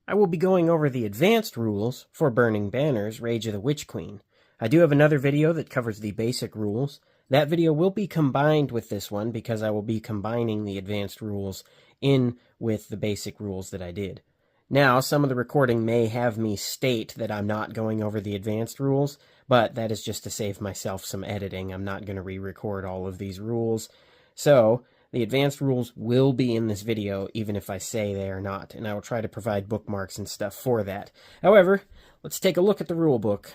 I will be going over the advanced rules for Burning Banners, Rage of the Witch Queen. I do have another video that covers the basic rules. That video will be combined with this one because I will be combining the advanced rules in with the basic rules that I did. Now, some of the recording may have me state that I'm not going over the advanced rules, but that is just to save myself some editing. I'm not going to re-record all of these rules. So, the advanced rules will be in this video, even if I say they are not, and I will try to provide bookmarks and stuff for that. However, let's take a look at the rule book.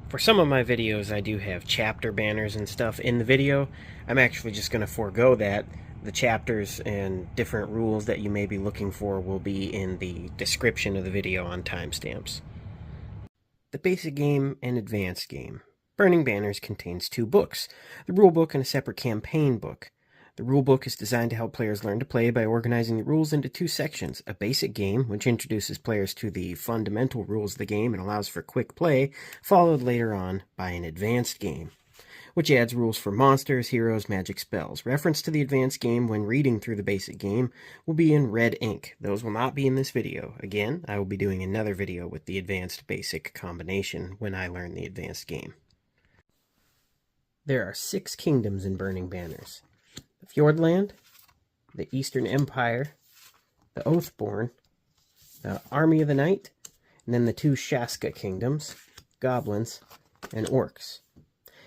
For some of my videos, I do have chapter banners and stuff in the video. I'm actually just going to forego that. The chapters and different rules that you may be looking for will be in the description of the video on timestamps. The basic game and advanced game. Burning Banners contains 2 books, the rulebook and a separate campaign book. The rulebook is designed to help players learn to play by organizing the rules into 2 sections, a basic game, which introduces players to the fundamental rules of the game and allows for quick play, followed later on by an advanced game, which adds rules for monsters, heroes, magic spells. Reference to the advanced game when reading through the basic game will be in red ink. Those will not be in this video. Again, I will be doing another video with the advanced basic combination when I learn the advanced game. There are 6 kingdoms in Burning Banners. The Fjordland, the Eastern Empire, the Oathborn, the Army of the Night, and then the 2 Shaska kingdoms, goblins, and orcs.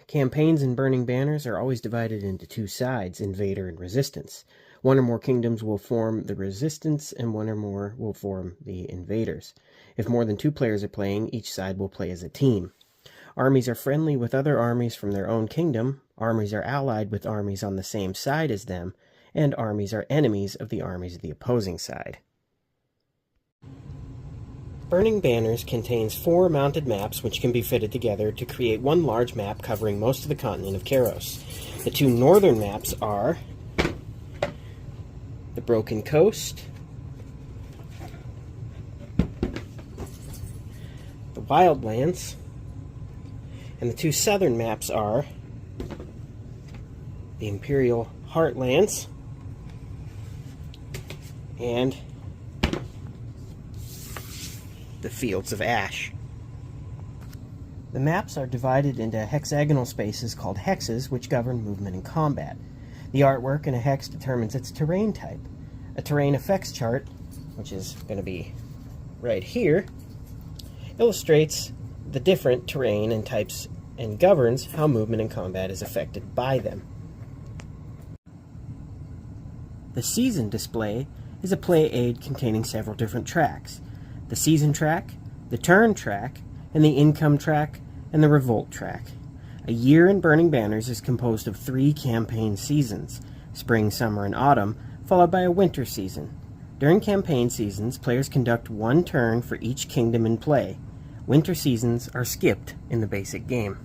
Campaigns in Burning Banners are always divided into 2 sides, Invader and Resistance. 1 or more kingdoms will form the Resistance, and 1 or more will form the Invaders. If more than 2 players are playing, each side will play as a team. Armies are friendly with other armies from their own kingdom, armies are allied with armies on the same side as them, and armies are enemies of the armies of the opposing side. Burning Banners contains 4 mounted maps which can be fitted together to create one large map covering most of the continent of Karos. The 2 northern maps are the Broken Coast, the Wildlands, and the 2 southern maps are the Imperial Heartlands and the Fields of Ash. The maps are divided into hexagonal spaces called hexes, which govern movement and combat. The artwork in a hex determines its terrain type. A terrain effects chart, which is going to be right here, illustrates the different terrain and types and governs how movement and combat is affected by them. The season display is a play aid containing several different tracks. The season track, the turn track, and the income track, and the revolt track. A year in Burning Banners is composed of 3 campaign seasons, spring, summer, and autumn, followed by a winter season. During campaign seasons, players conduct 1 turn for each kingdom in play. Winter seasons are skipped in the basic game.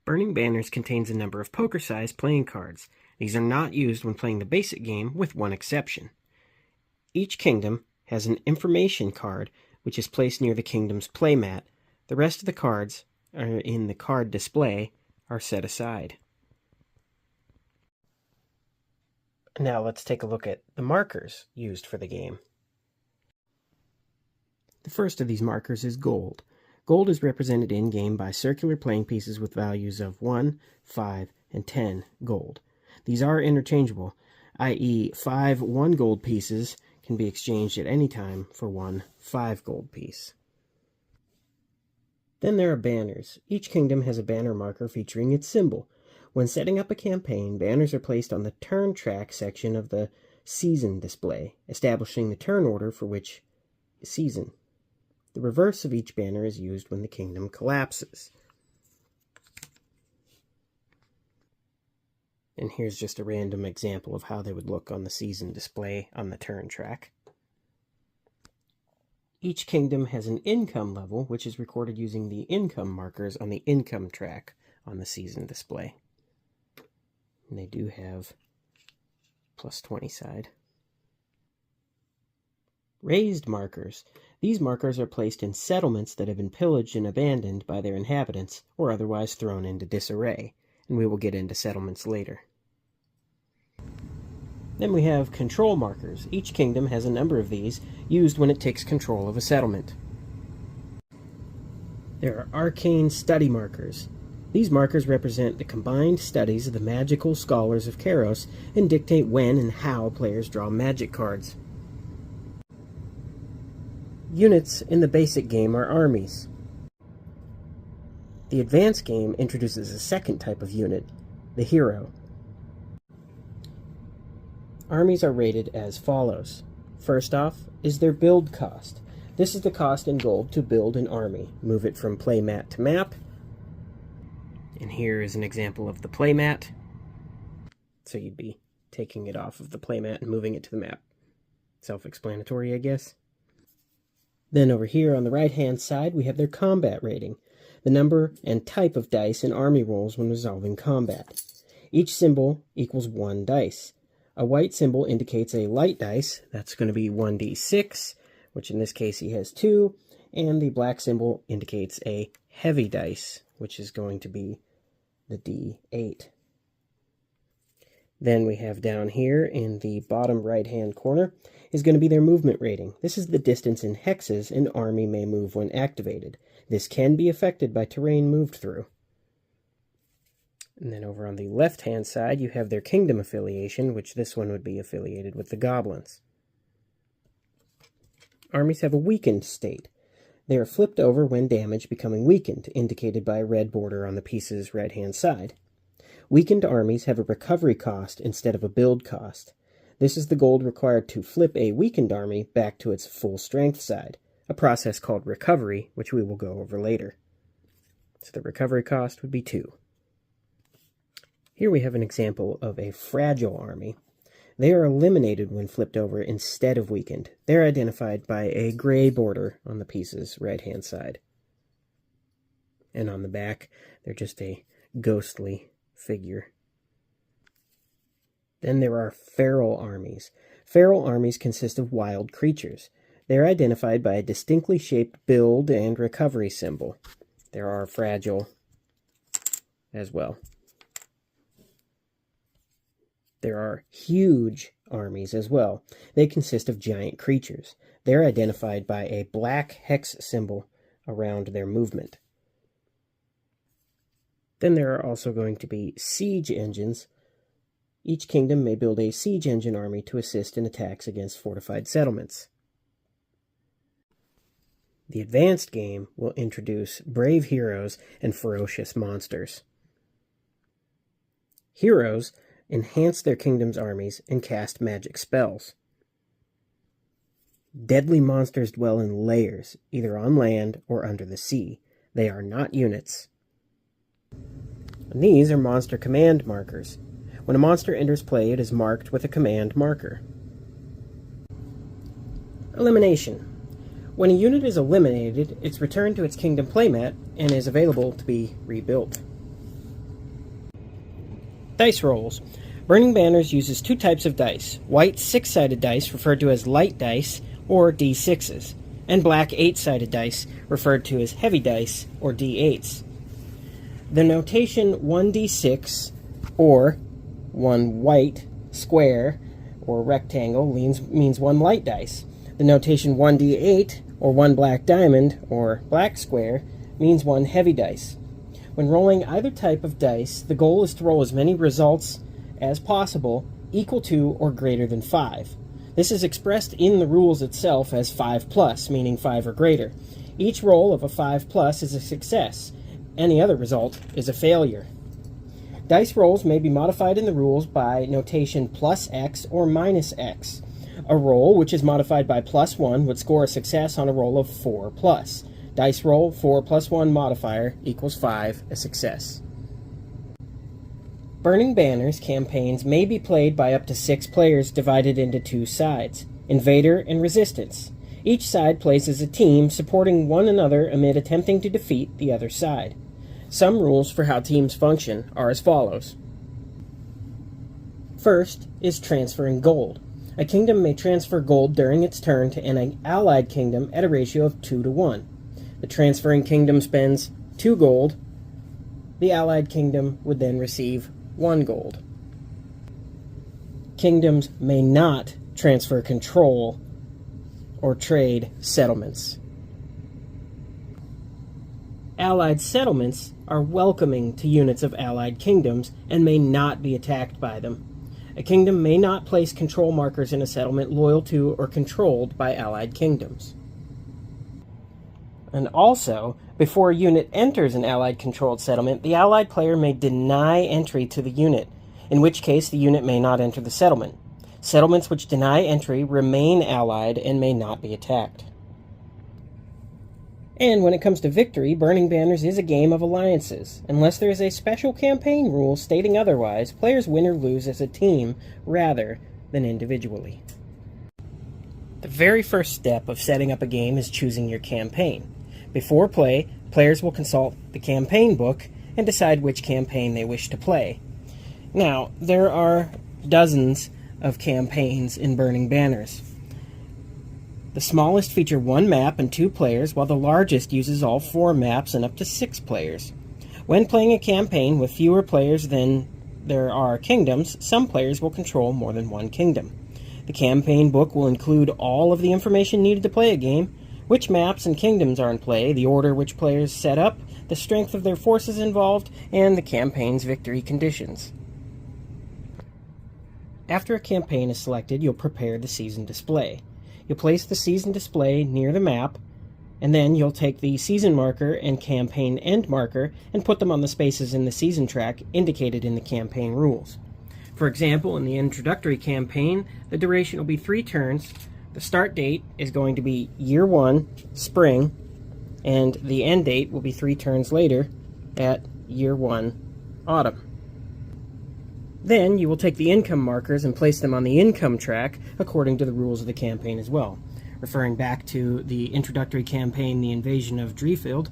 Burning Banners contains a number of poker-sized playing cards. These are not used when playing the basic game, with one exception. Each kingdom has an information card, which is placed near the kingdom's playmat. The rest of the cards in the card display are set aside. Now let's take a look at the markers used for the game. The first of these markers is gold. Gold is represented in-game by circular playing pieces with values of 1, 5, and 10 gold. These are interchangeable, i.e. 5 1 gold pieces can be exchanged at any time for 1 5 gold piece. Then there are banners. Each kingdom has a banner marker featuring its symbol. When setting up a campaign, banners are placed on the turn track section of the season display, establishing the turn order for which season. The reverse of each banner is used when the kingdom collapses. And here's just a random example of how they would look on the season display on the turn track. Each kingdom has an income level, which is recorded using the income markers on the income track on the season display. And they do have plus 20 side. Raised markers. These markers are placed in settlements that have been pillaged and abandoned by their inhabitants or otherwise thrown into disarray, and we will get into settlements later. Then we have control markers. Each kingdom has a number of these, used when it takes control of a settlement. There are arcane study markers. These markers represent the combined studies of the magical scholars of Kairos and dictate when and how players draw magic cards. Units in the basic game are armies. The advanced game introduces a second type of unit, the hero. Armies are rated as follows. First off is their build cost. This is the cost in gold to build an army. Move it from playmat to map. And here is an example of the playmat. So you'd be taking it off of the playmat and moving it to the map. Self-explanatory, I guess. Then over here on the right-hand side, we have their combat rating, the number and type of dice in army rolls when resolving combat. Each symbol equals 1 dice. A white symbol indicates a light dice, that's going to be 1d6, which in this case he has 2, and the black symbol indicates a heavy dice, which is going to be the d8. Then we have down here in the bottom right-hand corner is going to be their movement rating. This is the distance in hexes an army may move when activated. This can be affected by terrain moved through. And then over on the left-hand side, you have their kingdom affiliation, which this one would be affiliated with the goblins. Armies have a weakened state. They are flipped over when damaged, becoming weakened, indicated by a red border on the piece's right-hand side. Weakened armies have a recovery cost instead of a build cost. This is the gold required to flip a weakened army back to its full strength side, a process called recovery, which we will go over later. So the recovery cost would be 2. Here we have an example of a fragile army. They are eliminated when flipped over instead of weakened. They're identified by a gray border on the piece's right-hand side. And on the back, they're just a ghostly figure. Then there are feral armies. Feral armies consist of wild creatures. They're identified by a distinctly shaped build and recovery symbol. There are fragile as well. There are huge armies as well. They consist of giant creatures. They're identified by a black hex symbol around their movement. Then there are also going to be siege engines. Each kingdom may build a siege engine army to assist in attacks against fortified settlements. The advanced game will introduce brave heroes and ferocious monsters. Heroes enhance their kingdom's armies and cast magic spells. Deadly monsters dwell in layers, either on land or under the sea. They are not units. And these are monster command markers. When a monster enters play, it is marked with a command marker. Elimination. When a unit is eliminated, it's returned to its kingdom playmat and is available to be rebuilt. Dice rolls. Burning Banners uses 2 types of dice. White 6-sided dice, referred to as light dice, or D6s, and black 8-sided dice, referred to as heavy dice, or D8s. The notation 1d6, or 1 white square, or rectangle, means 1 light dice. The notation 1d8, or 1 black diamond, or black square, means 1 heavy dice. When rolling either type of dice, the goal is to roll as many results as possible equal to or greater than 5. This is expressed in the rules itself as 5+, meaning 5 or greater. Each roll of a 5+ is a success. Any other result is a failure. Dice rolls may be modified in the rules by notation +X or -X. A roll which is modified by +1 would score a success on a roll of 4+. Dice roll 4 + 1 modifier equals 5, a success. Burning Banners campaigns may be played by up to 6 players divided into 2 sides, Invader and Resistance. Each side plays as a team, supporting one another amid attempting to defeat the other side. Some rules for how teams function are as follows. First is transferring gold. A kingdom may transfer gold during its turn to an allied kingdom at a ratio of 2 to 1. The transferring kingdom spends 2 gold. The allied kingdom would then receive 1 gold. kingdoms may not transfer control or trade settlements. Allied settlements are welcoming to units of allied kingdoms and may not be attacked by them. A kingdom may not place control markers in a settlement loyal to or controlled by allied kingdoms. And also, before a unit enters an allied-controlled settlement, the allied player may deny entry to the unit, in which case the unit may not enter the settlement. Settlements which deny entry remain allied and may not be attacked. And when it comes to victory, Burning Banners is a game of alliances. Unless there is a special campaign rule stating otherwise, players win or lose as a team rather than individually. The very first step of setting up a game is choosing your campaign. Before play, players will consult the campaign book and decide which campaign they wish to play. Now, there are dozens of campaigns in Burning Banners. The smallest feature 1 map and 2 players, while the largest uses all 4 maps and up to 6 players. When playing a campaign with fewer players than there are kingdoms, some players will control more than 1 kingdom. The campaign book will include all of the information needed to play a game, which maps and kingdoms are in play, the order which players set up, the strength of their forces involved, and the campaign's victory conditions. After a campaign is selected, you'll prepare the season display. You'll place the season display near the map, and then you'll take the season marker and campaign end marker and put them on the spaces in the season track indicated in the campaign rules. For example, in the introductory campaign, the duration will be 3 turns. The start date is going to be Year 1, Spring, and the end date will be 3 turns later at Year 1, Autumn. Then you will take the income markers and place them on the income track according to the rules of the campaign as well. Referring back to the introductory campaign, The Invasion of Dreffield,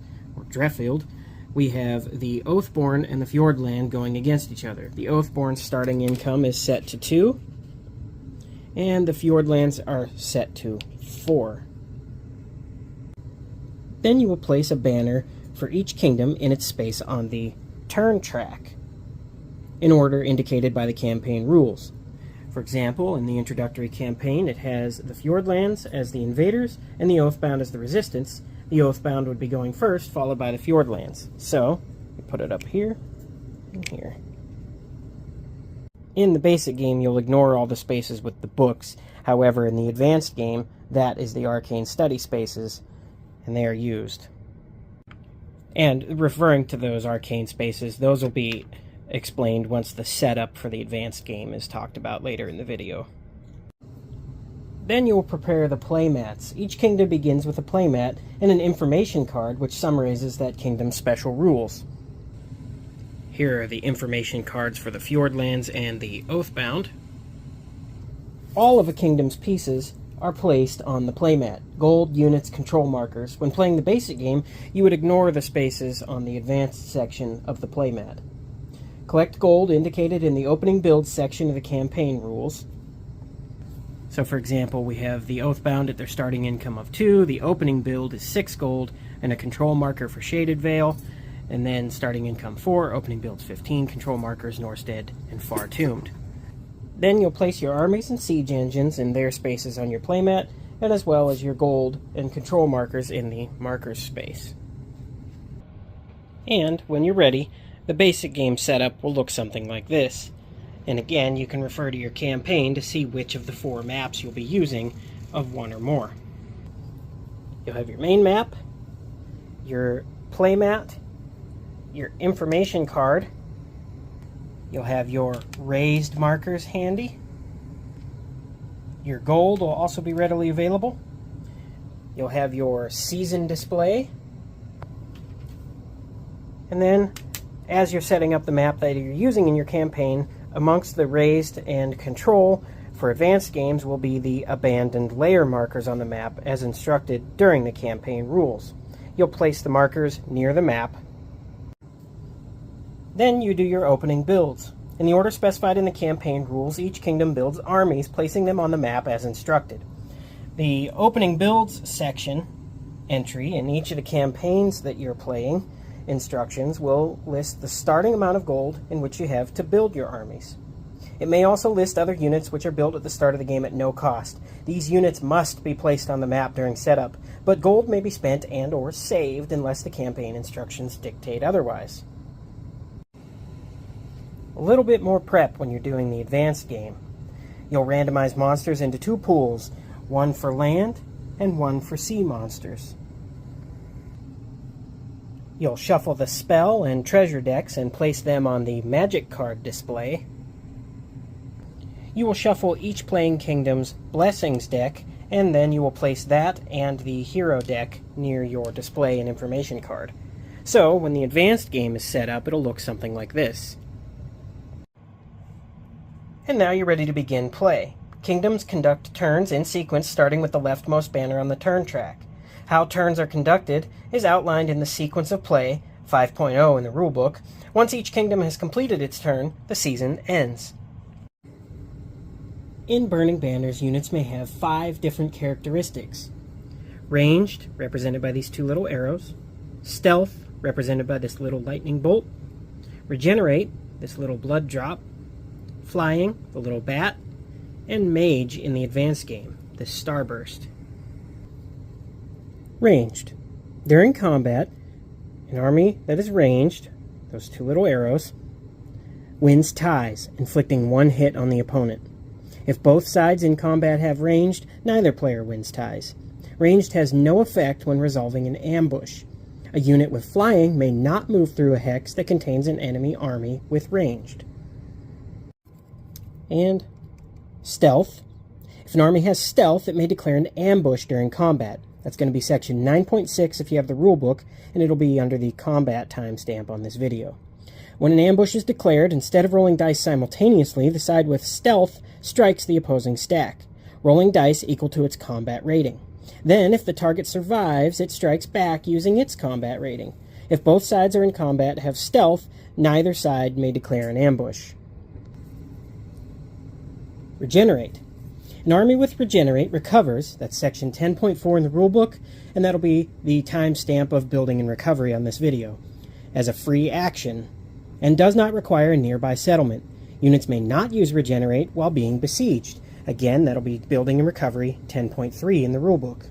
we have the Oathborn and the Fjordland going against each other. The Oathborn's starting income is set to 2, and the Fjordlands are set to 4. Then you will place a banner for each kingdom in its space on the turn track, in order indicated by the campaign rules. For example, in the introductory campaign, it has the Fjordlands as the invaders and the Oathbound as the resistance. The Oathbound would be going first, followed by the Fjordlands. So, we put it up here and here. In the basic game, you'll ignore all the spaces with the books. However, in the advanced game, that is the Arcane study spaces, and they are used. And referring to those Arcane spaces, those will be explained once the setup for the advanced game is talked about later in the video. Then you will prepare the playmats. Each kingdom begins with a playmat and an information card which summarizes that kingdom's special rules. Here are the information cards for the Fjordlands and the Oathbound. All of a kingdom's pieces are placed on the playmat. Gold, units, control markers. When playing the basic game, you would ignore the spaces on the advanced section of the playmat. Collect gold indicated in the opening build section of the campaign rules. So for example, we have the Oathbound at their starting income of 2, the opening build is 6 gold, and a control marker for Shaded Vale, and then starting income 4, opening build's 15, control markers Norstead and Far Tombed. Then you'll place your armies and siege engines in their spaces on your playmat, and as well as your gold and control markers in the markers space. And when you're ready, the basic game setup will look something like this. And again, you can refer to your campaign to see which of the 4 maps you'll be using of 1 or more. You'll have your main map, your playmat, your information card, you'll have your raised markers handy, your gold will also be readily available, you'll have your season display, and then as you're setting up the map that you're using in your campaign, amongst the raised and control for advanced games will be the abandoned layer markers on the map as instructed during the campaign rules. You'll place the markers near the map. Then you do your opening builds. In the order specified in the campaign rules, each kingdom builds armies, placing them on the map as instructed. The opening builds section entry in each of the campaigns that you're playing instructions will list the starting amount of gold in which you have to build your armies. It may also list other units which are built at the start of the game at no cost. These units must be placed on the map during setup, but gold may be spent and or saved unless the campaign instructions dictate otherwise. A little bit more prep when you're doing the advanced game. You'll randomize monsters into two pools, one for land and one for sea monsters. You'll shuffle the spell and treasure decks and place them on the magic card display. You will shuffle each playing kingdom's blessings deck, and then you will place that and the hero deck near your display and information card. So, when the advanced game is set up, it'll look something like this. And now you're ready to begin play. Kingdoms conduct turns in sequence starting with the leftmost banner on the turn track. How turns are conducted is outlined in the Sequence of Play 5.0 in the rulebook. Once each kingdom has completed its turn, the season ends. In Burning Banners, units may have 5 different characteristics. Ranged, represented by these 2 little arrows. Stealth, represented by this little lightning bolt. Regenerate, this little blood drop. Flying, the little bat. And Mage in the advanced game, this starburst. Ranged. During combat, an army that is ranged, those 2 little arrows, wins ties, inflicting 1 hit on the opponent. If both sides in combat have ranged, neither player wins ties. Ranged has no effect when resolving an ambush. A unit with flying may not move through a hex that contains an enemy army with ranged. And stealth. If an army has stealth, it may declare an ambush during combat. That's going to be section 9.6 if you have the rulebook, and it'll be under the combat timestamp on this video. When an ambush is declared, instead of rolling dice simultaneously, the side with stealth strikes the opposing stack, rolling dice equal to its combat rating. Then, if the target survives, it strikes back using its combat rating. If both sides are in combat have stealth, neither side may declare an ambush. Regenerate. An army with Regenerate recovers, that's section 10.4 in the rulebook, and that'll be the timestamp of building and recovery on this video, as a free action, and does not require a nearby settlement. Units may not use Regenerate while being besieged. Again, that'll be building and recovery 10.3 in the rulebook.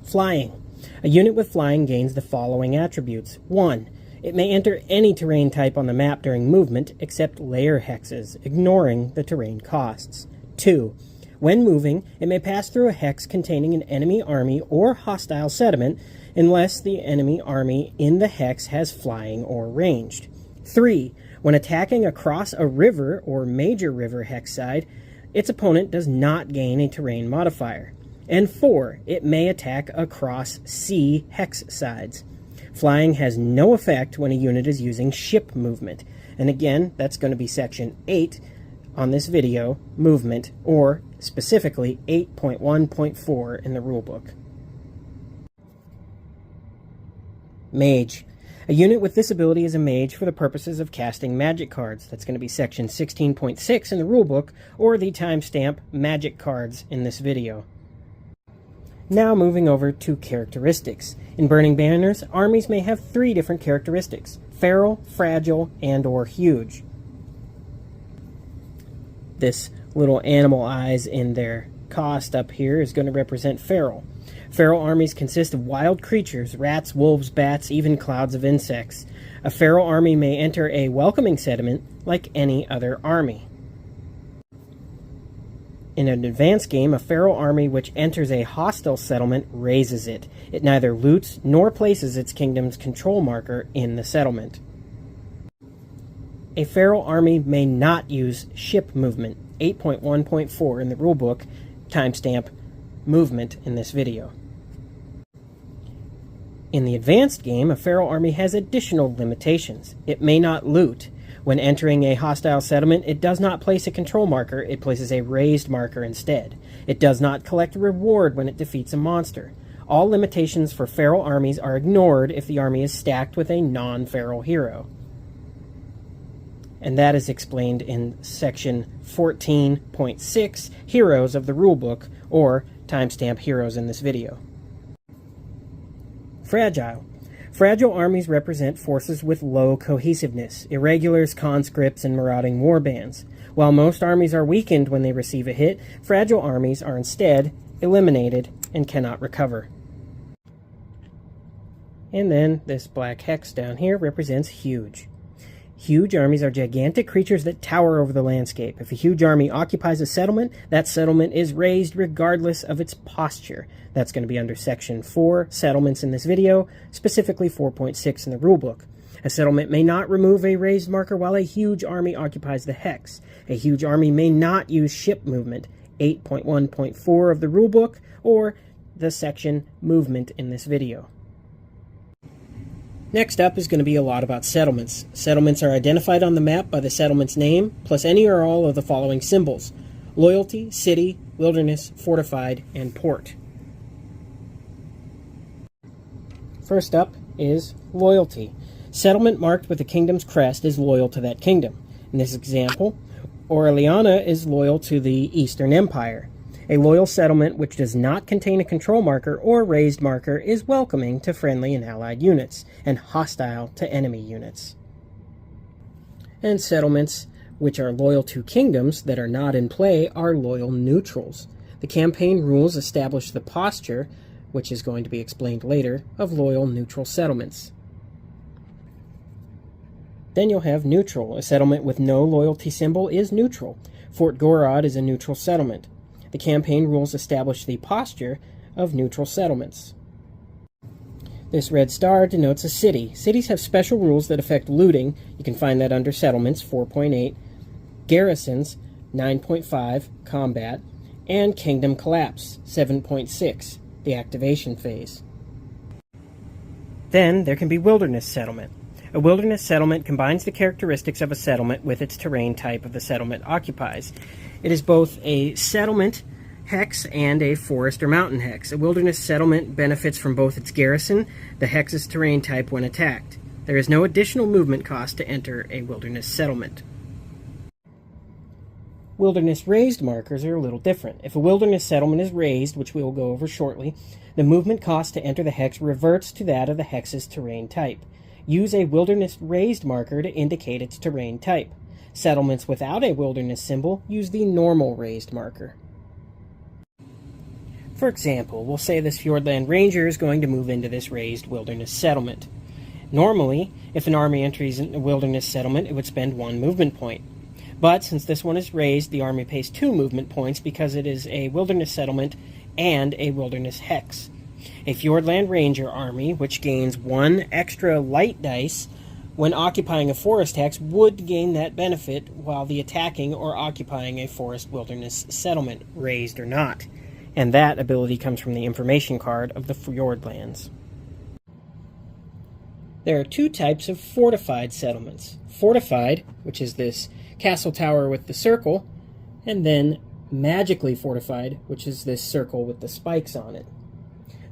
Flying. A unit with flying gains the following attributes. 1. It may enter any terrain type on the map during movement except layer hexes, ignoring the terrain costs. 2. When moving, it may pass through a hex containing an enemy army or hostile settlement unless the enemy army in the hex has flying or ranged. 3. When attacking across a river or major river hex side, its opponent does not gain a terrain modifier. And 4. It may attack across sea hex sides. Flying has no effect when a unit is using ship movement. And again, that's going to be section 8 on this video, movement, or specifically 8.1.4 in the rulebook. Mage. A unit with this ability is a mage for the purposes of casting magic cards. That's going to be section 16.6 in the rulebook, or the timestamp magic cards in this video. Now moving over to characteristics. In Burning Banners, armies may have 3 different characteristics: feral, fragile, and or huge. This little animal eyes in their cost up here is going to represent feral. Feral armies consist of wild creatures, rats, wolves, bats, even clouds of insects. A feral army may enter a welcoming settlement like any other army. In an advanced game, a feral army which enters a hostile settlement raises it. It neither loots nor places its kingdom's control marker in the settlement. A feral army may not use ship movement, 8.1.4 in the rulebook, timestamp movement in this video. In the advanced game, a feral army has additional limitations. It may not loot. When entering a hostile settlement, it does not place a control marker, it places a raised marker instead. It does not collect a reward when it defeats a monster. All limitations for feral armies are ignored if the army is stacked with a non-feral hero. And that is explained in section 14.6, Heroes of the Rulebook, or timestamp Heroes in this video. Fragile. Fragile armies represent forces with low cohesiveness, irregulars, conscripts, and marauding warbands. While most armies are weakened when they receive a hit, fragile armies are instead eliminated and cannot recover. And then this black hex down here represents huge. Huge armies are gigantic creatures that tower over the landscape. If a huge army occupies a settlement, that settlement is raised regardless of its posture. That's going to be under Section 4, Settlements in this video, specifically 4.6 in the rulebook. A settlement may not remove a raised marker while a huge army occupies the hex. A huge army may not use ship movement, 8.1.4 of the rulebook, or the section Movement in this video. Next up is going to be a lot about settlements. Settlements are identified on the map by the settlement's name, plus any or all of the following symbols: loyalty, city, wilderness, fortified, and port. First up is loyalty. Settlement marked with the kingdom's crest is loyal to that kingdom. In this example, Aureliana is loyal to the Eastern Empire. A loyal settlement which does not contain a control marker or raised marker is welcoming to friendly and allied units, and hostile to enemy units. And settlements which are loyal to kingdoms that are not in play are loyal neutrals. The campaign rules establish the posture, which is going to be explained later, of loyal neutral settlements. Then you'll have neutral. A settlement with no loyalty symbol is neutral. Fort Gorod is a neutral settlement. The campaign rules establish the posture of neutral settlements. This red star denotes a city. Cities have special rules that affect looting. You can find that under Settlements 4.8, Garrisons 9.5, Combat, and Kingdom Collapse 7.6, the activation phase. Then there can be Wilderness Settlement. A wilderness settlement combines the characteristics of a settlement with its terrain type of the settlement occupies. It is both a settlement hex and a forest or mountain hex. A wilderness settlement benefits from both its garrison, the hex's terrain type when attacked. There is no additional movement cost to enter a wilderness settlement. Wilderness raised markers are a little different. If a wilderness settlement is raised, which we will go over shortly, the movement cost to enter the hex reverts to that of the hex's terrain type. Use a wilderness raised marker to indicate its terrain type. Settlements without a wilderness symbol use the normal raised marker. For example, we'll say this Fjordland Ranger is going to move into this raised wilderness settlement. Normally, if an army enters a wilderness settlement, it would spend 1 movement point. But since this one is raised, the army pays 2 movement points because it is a wilderness settlement and a wilderness hex. A Fjordland Ranger army, which gains 1 extra light dice when occupying a forest hex, would gain that benefit while the attacking or occupying a forest wilderness settlement, raised or not. And that ability comes from the information card of the Fjordlands. There are 2 types of fortified settlements. Fortified, which is this castle tower with the circle, and then magically fortified, which is this circle with the spikes on it.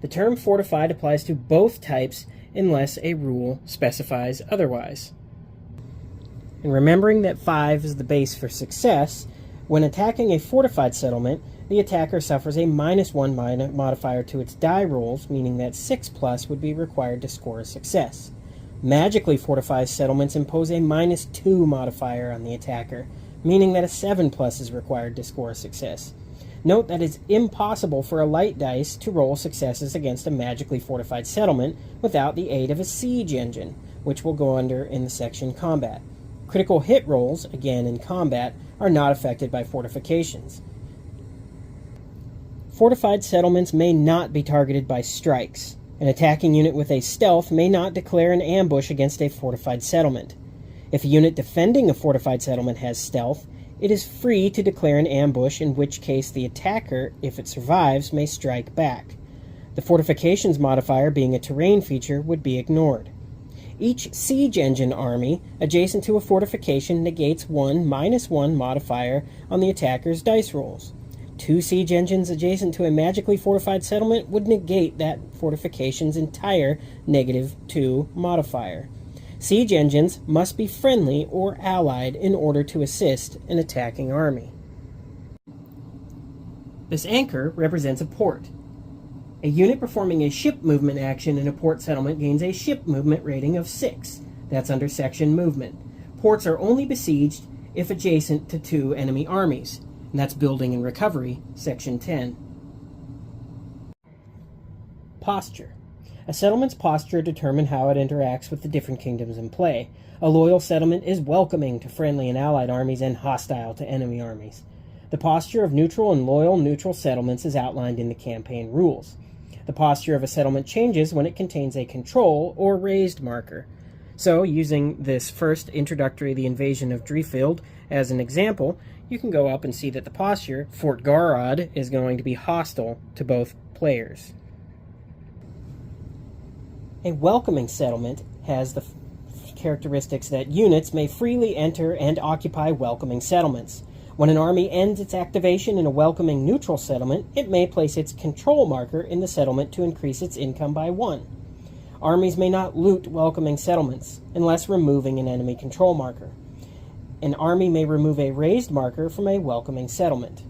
The term fortified applies to both types unless a rule specifies otherwise. And remembering that 5 is the base for success, when attacking a fortified settlement, the attacker suffers a -1 modifier to its die rolls, meaning that 6+ would be required to score a success. Magically fortified settlements impose a -2 modifier on the attacker, meaning that a 7+ is required to score a success. Note that it's impossible for a light dice to roll successes against a magically fortified settlement without the aid of a siege engine, which we'll go under in the section Combat. Critical hit rolls, again in Combat, are not affected by fortifications. Fortified settlements may not be targeted by strikes. An attacking unit with a stealth may not declare an ambush against a fortified settlement. If a unit defending a fortified settlement has stealth, it is free to declare an ambush, in which case the attacker, if it survives, may strike back. The fortifications modifier, being a terrain feature, would be ignored. Each siege engine army adjacent to a fortification negates 1 -1 modifier on the attacker's dice rolls. 2 siege engines adjacent to a magically fortified settlement would negate that fortification's entire -2 modifier. Siege engines must be friendly or allied in order to assist an attacking army. This anchor represents a port. A unit performing a ship movement action in a port settlement gains a ship movement rating of 6. That's under section movement. Ports are only besieged if adjacent to 2 enemy armies. And that's building and recovery, section 10. Posture. A settlement's posture determines how it interacts with the different kingdoms in play. A loyal settlement is welcoming to friendly and allied armies and hostile to enemy armies. The posture of neutral and loyal neutral settlements is outlined in the campaign rules. The posture of a settlement changes when it contains a control or raised marker. So, using this first introductory The Invasion of Dreffield as an example, you can go up and see that the posture, Fort Garrod, is going to be hostile to both players. A welcoming settlement has the characteristics that units may freely enter and occupy welcoming settlements. When an army ends its activation in a welcoming neutral settlement, it may place its control marker in the settlement to increase its income by 1. Armies may not loot welcoming settlements unless removing an enemy control marker. An army may remove a raised marker from a welcoming settlement.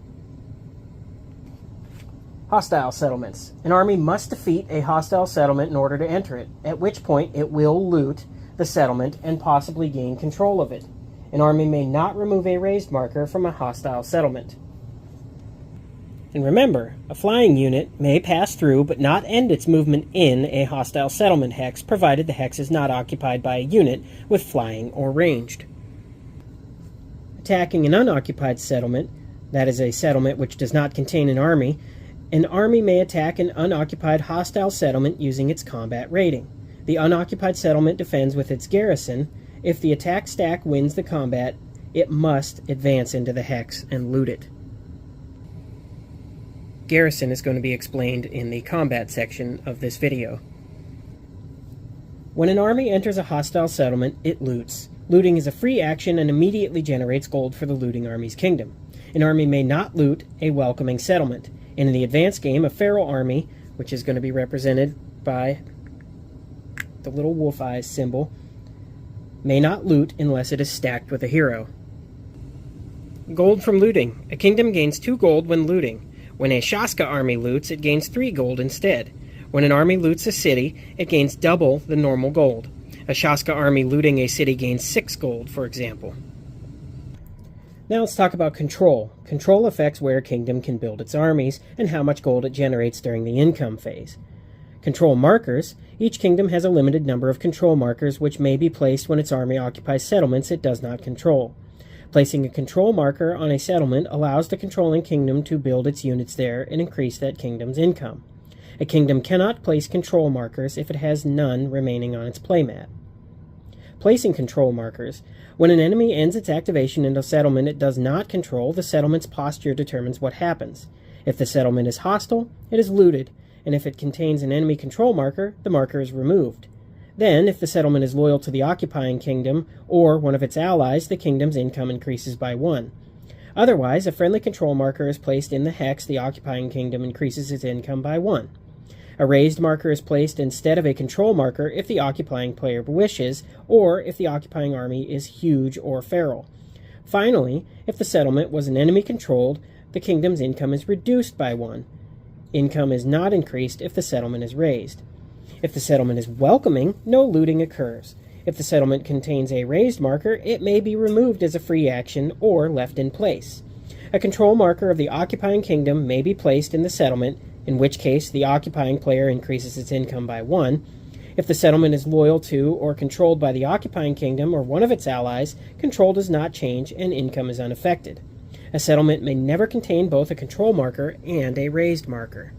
Hostile settlements. An army must defeat a hostile settlement in order to enter it, at which point it will loot the settlement and possibly gain control of it. An army may not remove a raised marker from a hostile settlement. And remember, a flying unit may pass through but not end its movement in a hostile settlement hex, provided the hex is not occupied by a unit with flying or ranged. Attacking an unoccupied settlement, that is a settlement which does not contain an army may attack an unoccupied hostile settlement using its combat rating. The unoccupied settlement defends with its garrison. If the attack stack wins the combat, it must advance into the hex and loot it. Garrison is going to be explained in the combat section of this video. When an army enters a hostile settlement, it loots. Looting is a free action and immediately generates gold for the looting army's kingdom. An army may not loot a welcoming settlement. In the advanced game, a feral army, which is going to be represented by the little wolf eyes symbol, may not loot unless it is stacked with a hero. Gold from looting. A kingdom gains 2 gold when looting. When a Shaska army loots, it gains 3 gold instead. When an army loots a city, it gains double the normal gold. A Shaska army looting a city gains 6 gold, for example. Now let's talk about control. Control affects where a kingdom can build its armies and how much gold it generates during the income phase. Control markers. Each kingdom has a limited number of control markers which may be placed when its army occupies settlements it does not control. Placing a control marker on a settlement allows the controlling kingdom to build its units there and increase that kingdom's income. A kingdom cannot place control markers if it has none remaining on its playmat. Placing control markers. When an enemy ends its activation in a settlement it does not control, the settlement's posture determines what happens. If the settlement is hostile, it is looted, and if it contains an enemy control marker, the marker is removed. Then, if the settlement is loyal to the occupying kingdom or one of its allies, the kingdom's income increases by 1. Otherwise, a friendly control marker is placed in the hex, the occupying kingdom increases its income by 1. A raised marker is placed instead of a control marker if the occupying player wishes, or if the occupying army is huge or feral. Finally, if the settlement was an enemy controlled, the kingdom's income is reduced by 1. Income is not increased if the settlement is raised. If the settlement is welcoming, no looting occurs. If the settlement contains a raised marker, it may be removed as a free action or left in place. A control marker of the occupying kingdom may be placed in the settlement, in which case the occupying player increases its income by 1. If the settlement is loyal to or controlled by the occupying kingdom or one of its allies, control does not change and income is unaffected. A settlement may never contain both a control marker and a raised marker.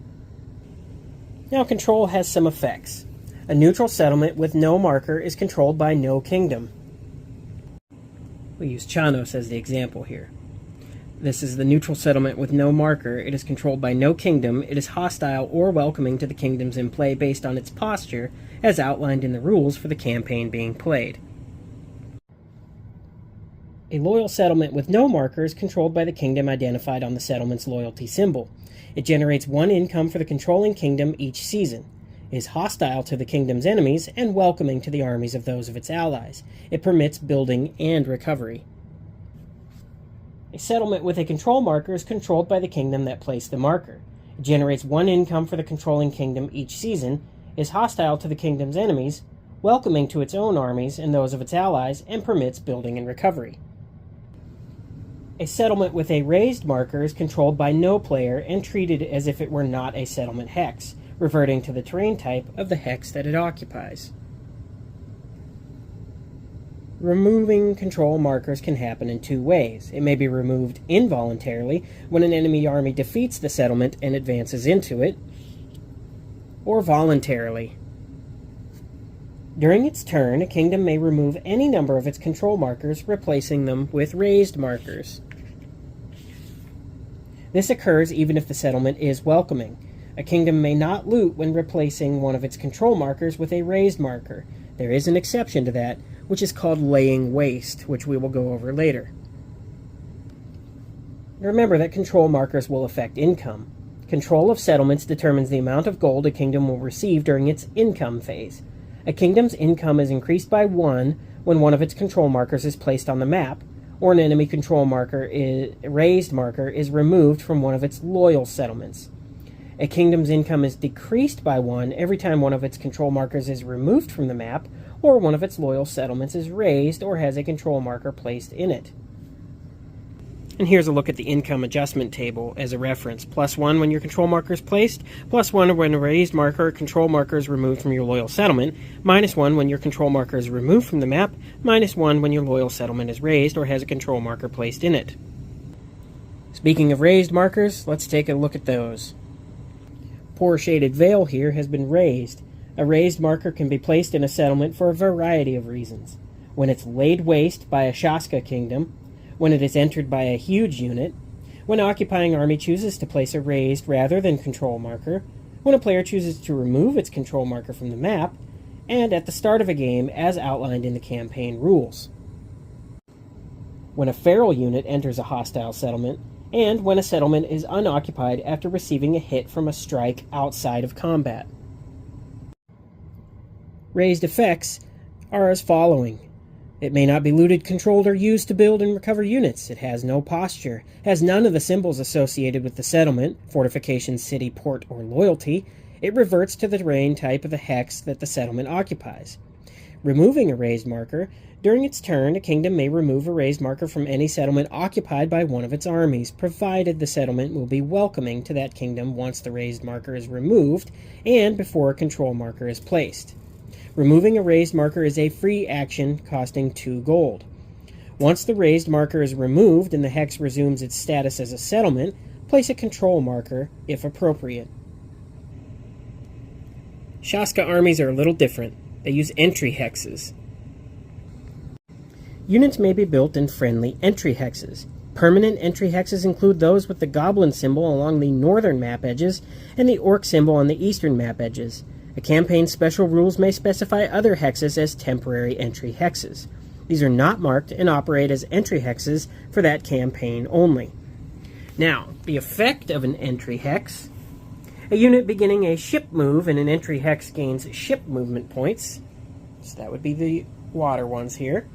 Now, control has some effects. A neutral settlement with no marker is controlled by no kingdom. We use Chanos as the example here. This is the neutral settlement with no marker. It is controlled by no kingdom. It is hostile or welcoming to the kingdoms in play based on its posture, as outlined in the rules for the campaign being played. A loyal settlement with no marker is controlled by the kingdom identified on the settlement's loyalty symbol. It generates 1 income for the controlling kingdom each season. It is hostile to the kingdom's enemies and welcoming to the armies of those of its allies. It permits building and recovery. A settlement with a control marker is controlled by the kingdom that placed the marker. It generates 1 income for the controlling kingdom each season, is hostile to the kingdom's enemies, welcoming to its own armies and those of its allies, and permits building and recovery. A settlement with a raised marker is controlled by no player and treated as if it were not a settlement hex, reverting to the terrain type of the hex that it occupies. Removing control markers can happen in 2 ways. It may be removed involuntarily when an enemy army defeats the settlement and advances into it, or voluntarily. During its turn, a kingdom may remove any number of its control markers, replacing them with raised markers. This occurs even if the settlement is welcoming. A kingdom may not loot when replacing one of its control markers with a raised marker. There is an exception to that, which is called laying waste, which we will go over later. Remember that control markers will affect income. Control of settlements determines the amount of gold a kingdom will receive during its income phase. A kingdom's income is increased by 1 when one of its control markers is placed on the map, or an enemy control marker raised marker is removed from one of its loyal settlements. A kingdom's income is decreased by 1 every time one of its control markers is removed from the map, or one of its loyal settlements is raised or has a control marker placed in it. And here's a look at the income adjustment table as a reference. +1 when your control marker is placed, +1 when a raised marker or control marker is removed from your loyal settlement, -1 when your control marker is removed from the map, -1 when your loyal settlement is raised or has a control marker placed in it. Speaking of raised markers, let's take a look at those. Poor Shaded Vale here has been raised. A raised marker can be placed in a settlement for a variety of reasons. When it's laid waste by a Shaska kingdom, when it is entered by a huge unit, when an occupying army chooses to place a raised rather than control marker, when a player chooses to remove its control marker from the map, and at the start of a game as outlined in the campaign rules. When a feral unit enters a hostile settlement, and when a settlement is unoccupied after receiving a hit from a strike outside of combat. Raised effects are as following. It may not be looted, controlled, or used to build and recover units. It has no posture, has none of the symbols associated with the settlement, fortification, city, port, or loyalty. It reverts to the terrain type of the hex that the settlement occupies. Removing a raised marker. During its turn, a kingdom may remove a raised marker from any settlement occupied by one of its armies, provided the settlement will be welcoming to that kingdom once the raised marker is removed and before a control marker is placed. Removing a raised marker is a free action costing 2 gold. Once the raised marker is removed and the hex resumes its status as a settlement, place a control marker if appropriate. Shaska armies are a little different. They use entry hexes. Units may be built in friendly entry hexes. Permanent entry hexes include those with the goblin symbol along the northern map edges and the orc symbol on the eastern map edges. A campaign's special rules may specify other hexes as temporary entry hexes. These are not marked and operate as entry hexes for that campaign only. Now, the effect of an entry hex. A unit beginning a ship move in an entry hex gains ship movement points. So that would be the water ones here.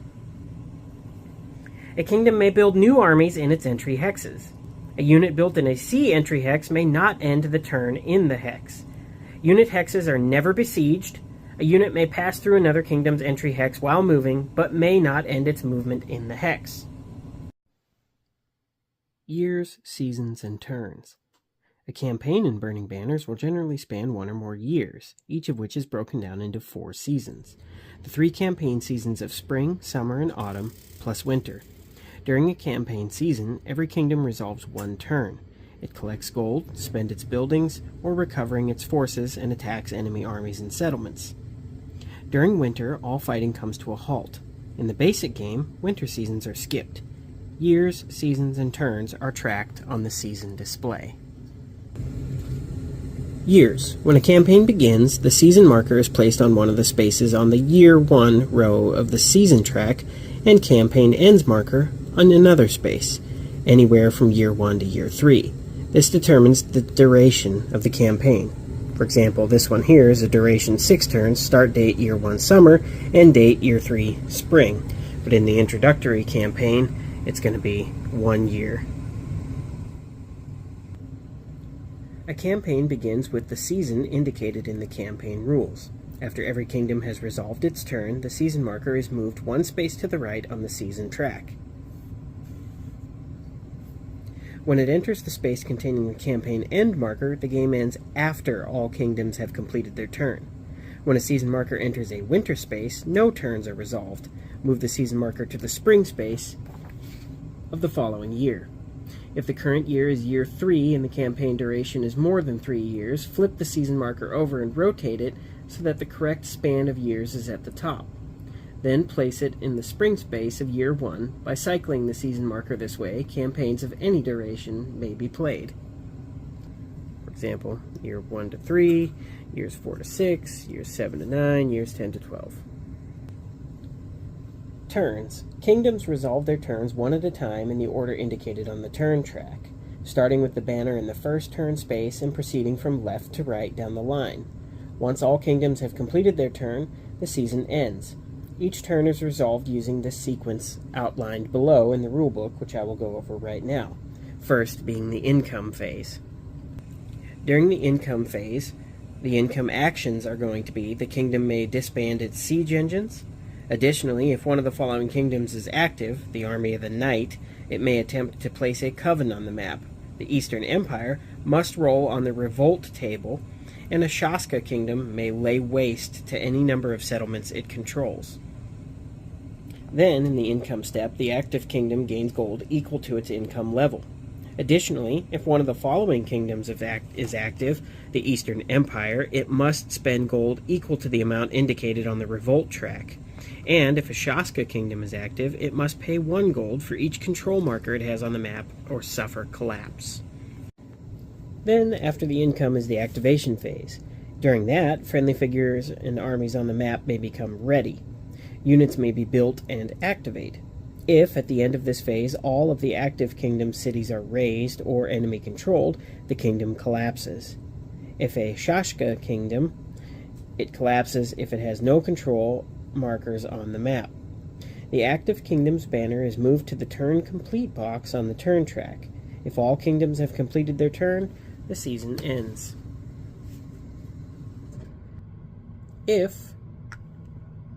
A kingdom may build new armies in its entry hexes. A unit built in a sea entry hex may not end the turn in the hex. Unit hexes are never besieged. A unit may pass through another kingdom's entry hex while moving, but may not end its movement in the hex. Years, seasons, and turns. A campaign in Burning Banners will generally span 1 or more years, each of which is broken down into 4 seasons. The 3 campaign seasons of spring, summer, and autumn, plus winter. During a campaign season, every kingdom resolves 1 turn. It collects gold, spends its buildings, or recovering its forces and attacks enemy armies and settlements. During winter, all fighting comes to a halt. In the basic game, winter seasons are skipped. Years, seasons, and turns are tracked on the season display. Years. When a campaign begins, the season marker is placed on one of the spaces on the Year 1 row of the season track, and Campaign Ends marker on another space, anywhere from Year 1 to Year 3. This determines the duration of the campaign. For example, this one here is a duration 6 turns, start date Year 1 summer, end date Year 3 spring. But in the introductory campaign, it's going to be 1 year. A campaign begins with the season indicated in the campaign rules. After every kingdom has resolved its turn, the season marker is moved one space to the right on the season track. When it enters the space containing the campaign end marker, the game ends after all kingdoms have completed their turn. When a season marker enters a winter space, no turns are resolved. Move the season marker to the spring space of the following year. If the current year is year 3 and the campaign duration is more than 3 years, flip the season marker over and rotate it so that the correct span of years is at the top. Then place it in the spring space of year 1. By cycling the season marker this way, campaigns of any duration may be played. For example, year 1 to 3, years 4 to 6, years 7 to 9, years 10 to 12. Turns. Kingdoms resolve their turns one at a time in the order indicated on the turn track, starting with the banner in the first turn space and proceeding from left to right down the line. Once all kingdoms have completed their turn, the season ends. Each turn is resolved using the sequence outlined below in the rulebook, which I will go over right now. First being the income phase. During the income phase, the income actions are going to be the kingdom may disband its siege engines. Additionally, if one of the following kingdoms is active, the Army of the Night, it may attempt to place a coven on the map. The Eastern Empire must roll on the revolt table, and a Shaska kingdom may lay waste to any number of settlements it controls. Then, in the income step, the active kingdom gains gold equal to its income level. Additionally, if one of the following kingdoms is active, the Eastern Empire, it must spend gold equal to the amount indicated on the revolt track. And if a Shaska kingdom is active, it must pay 1 gold for each control marker it has on the map or suffer collapse. Then, after the income is the activation phase. During that, friendly figures and armies on the map may become ready. Units may be built and activate. If, at the end of this phase, all of the active kingdom cities are razed or enemy controlled, the kingdom collapses. If a Shashka kingdom, it collapses if it has no control markers on the map. The active kingdom's banner is moved to the turn complete box on the turn track. If all kingdoms have completed their turn, the season ends. If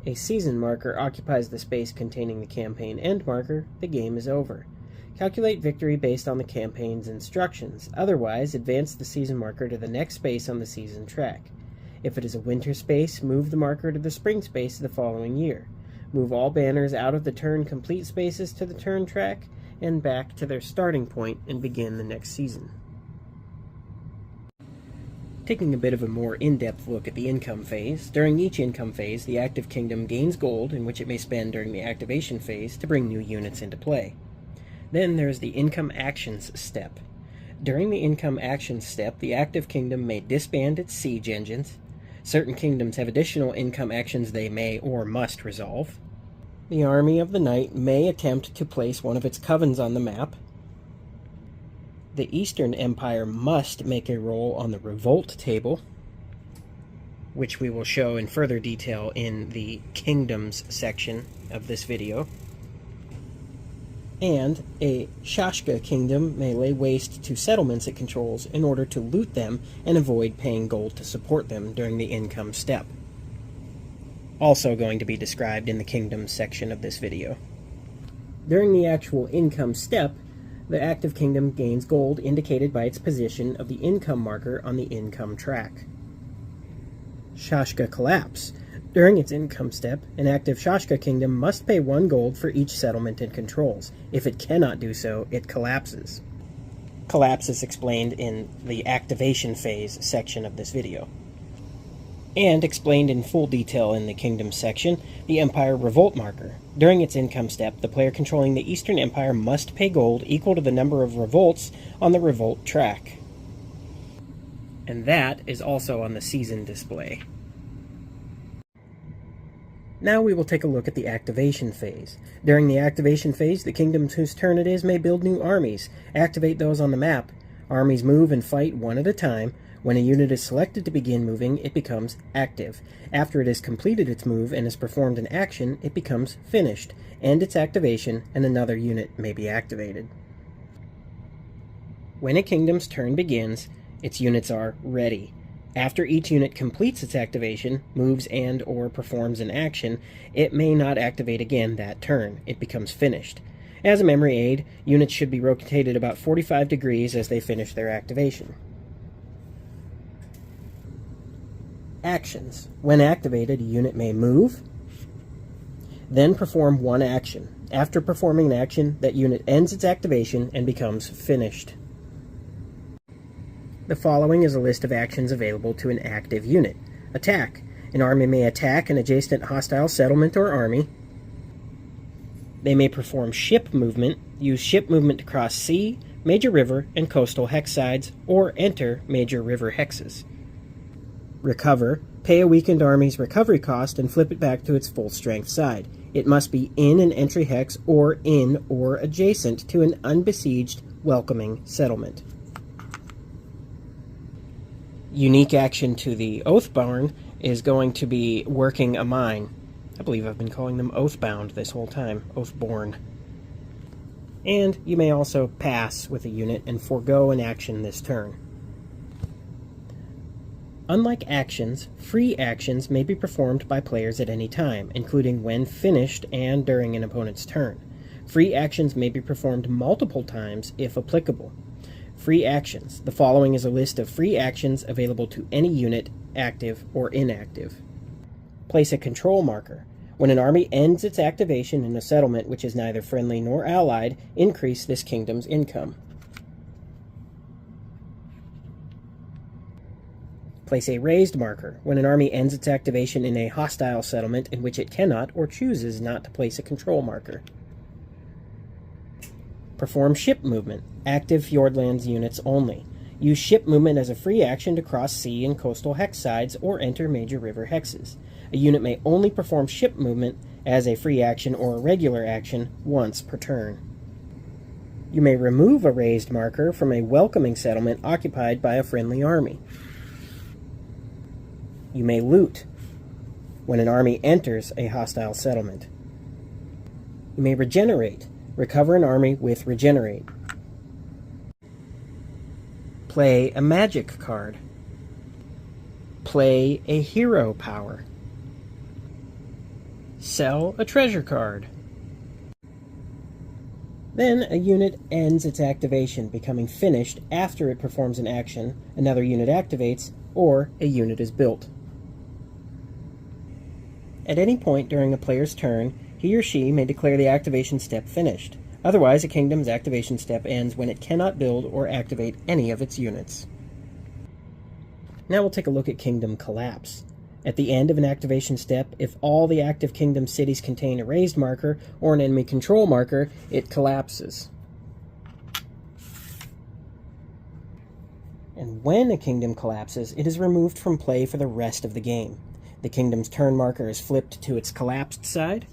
a season marker occupies the space containing the campaign end marker, the game is over. Calculate victory based on the campaign's instructions. Otherwise, advance the season marker to the next space on the season track. If it is a winter space, move the marker to the spring space of the following year. Move all banners out of the turn complete spaces to the turn track and back to their starting point and begin the next season. Taking a bit of a more in-depth look at the income phase, during each income phase, the active kingdom gains gold, in which it may spend during the activation phase to bring new units into play. Then there is the income actions step. During the income actions step, the active kingdom may disband its siege engines. Certain kingdoms have additional income actions they may or must resolve. The Army of the Night may attempt to place one of its covens on the map. The Eastern Empire must make a roll on the revolt table, which we will show in further detail in the Kingdoms section of this video. And a Shashka kingdom may lay waste to settlements it controls in order to loot them and avoid paying gold to support them during the income step. Also going to be described in the Kingdoms section of this video. During the actual income step, the active kingdom gains gold indicated by its position of the income marker on the income track. Shashka collapse. During its income step, an active Shashka kingdom must pay 1 gold for each settlement it controls. If it cannot do so, it collapses. Collapse is explained in the activation phase section of this video. And explained in full detail in the Kingdoms section, the Empire Revolt marker. During its income step, the player controlling the Eastern Empire must pay gold equal to the number of revolts on the revolt track. And that is also on the season display. Now we will take a look at the activation phase. During the activation phase, the kingdoms whose turn it is may build new armies. Activate those on the map. Armies move and fight one at a time. When a unit is selected to begin moving, it becomes active. After it has completed its move and has performed an action, it becomes finished. End its activation, and another unit may be activated. When a kingdom's turn begins, its units are ready. After each unit completes its activation, moves and/or performs an action, it may not activate again that turn. It becomes finished. As a memory aid, units should be rotated about 45 degrees as they finish their activation. Actions. When activated, a unit may move, then perform one action. After performing an action, that unit ends its activation and becomes finished. The following is a list of actions available to an active unit. Attack. An army may attack an adjacent hostile settlement or army. They may perform ship movement, use ship movement to cross sea, major river, and coastal hex sides, or enter major river hexes. Recover. Pay a weakened army's recovery cost and flip it back to its full strength side. It must be in an entry hex or in or adjacent to an unbesieged, welcoming settlement. Unique action to the Oathborn is going to be working a mine. I believe I've been calling them Oathbound this whole time, Oathborn. And you may also pass with a unit and forego an action this turn. Unlike actions, free actions may be performed by players at any time, including when finished and during an opponent's turn. Free actions may be performed multiple times if applicable. Free actions. The following is a list of free actions available to any unit, active or inactive. Place a control marker. When an army ends its activation in a settlement which is neither friendly nor allied, increase this kingdom's income. Place a raised marker. When an army ends its activation in a hostile settlement in which it cannot or chooses not to place a control marker. Perform ship movement. Active Fjordlands units only. Use ship movement as a free action to cross sea and coastal hex sides or enter major river hexes. A unit may only perform ship movement as a free action or a regular action once per turn. You may remove a raised marker from a welcoming settlement occupied by a friendly army. You may loot when an army enters a hostile settlement. You may regenerate. Recover an army with regenerate. Play a magic card. Play a hero power. Sell a treasure card. Then a unit ends its activation, becoming finished after it performs an action, another unit activates, or a unit is built. At any point during a player's turn, he or she may declare the activation step finished. Otherwise, a kingdom's activation step ends when it cannot build or activate any of its units. Now we'll take a look at Kingdom Collapse. At the end of an activation step, if all the active kingdom cities contain a raised marker or an enemy control marker, it collapses. And when a kingdom collapses, it is removed from play for the rest of the game. The kingdom's turn marker is flipped to its collapsed side.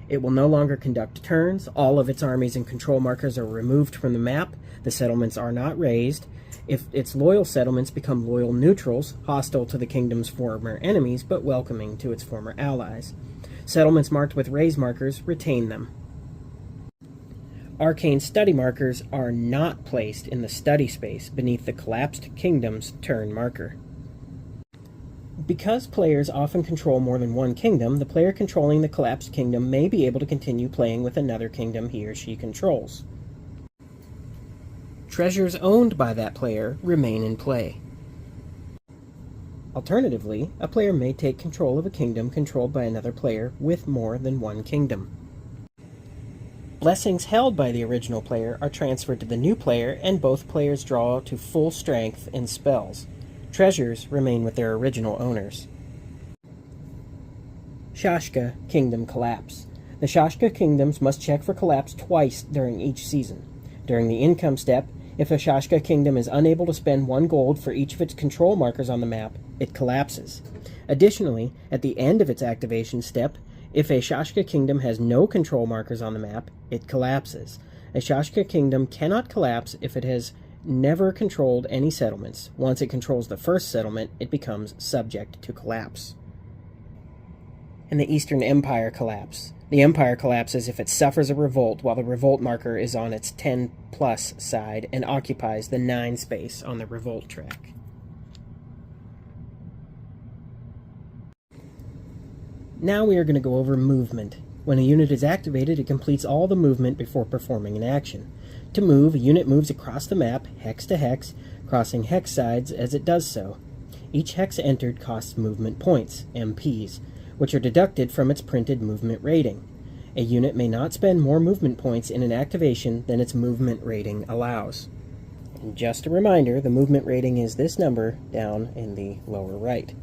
It will no longer conduct turns. All of its armies and control markers are removed from the map. The settlements are not raised. If its loyal settlements become loyal neutrals, hostile to the kingdom's former enemies, but welcoming to its former allies. Settlements marked with raised markers retain them. Arcane study markers are not placed in the study space beneath the collapsed kingdom's turn marker. Because players often control more than one kingdom, the player controlling the collapsed kingdom may be able to continue playing with another kingdom he or she controls. Treasures owned by that player remain in play. Alternatively, a player may take control of a kingdom controlled by another player with more than one kingdom. Blessings held by the original player are transferred to the new player, and both players draw to full strength in spells. Treasures remain with their original owners. Shashka Kingdom Collapse. The Shashka kingdoms must check for collapse twice during each season. During the income step, if a Shashka kingdom is unable to spend 1 gold for each of its control markers on the map, it collapses. Additionally, at the end of its activation step, if a Shashka kingdom has no control markers on the map, it collapses. A Shashka kingdom cannot collapse if it has never controlled any settlements. Once it controls the first settlement, it becomes subject to collapse. And the Eastern Empire Collapse. The Empire collapses if it suffers a revolt while the revolt marker is on its 10 plus side and occupies the 9 space on the revolt track. Now we are going to go over movement. When a unit is activated, it completes all the movement before performing an action. To move, a unit moves across the map, hex to hex, crossing hex sides as it does so. Each hex entered costs movement points, MPs, which are deducted from its printed movement rating. A unit may not spend more movement points in an activation than its movement rating allows. And just a reminder, the movement rating is this number down in the lower right.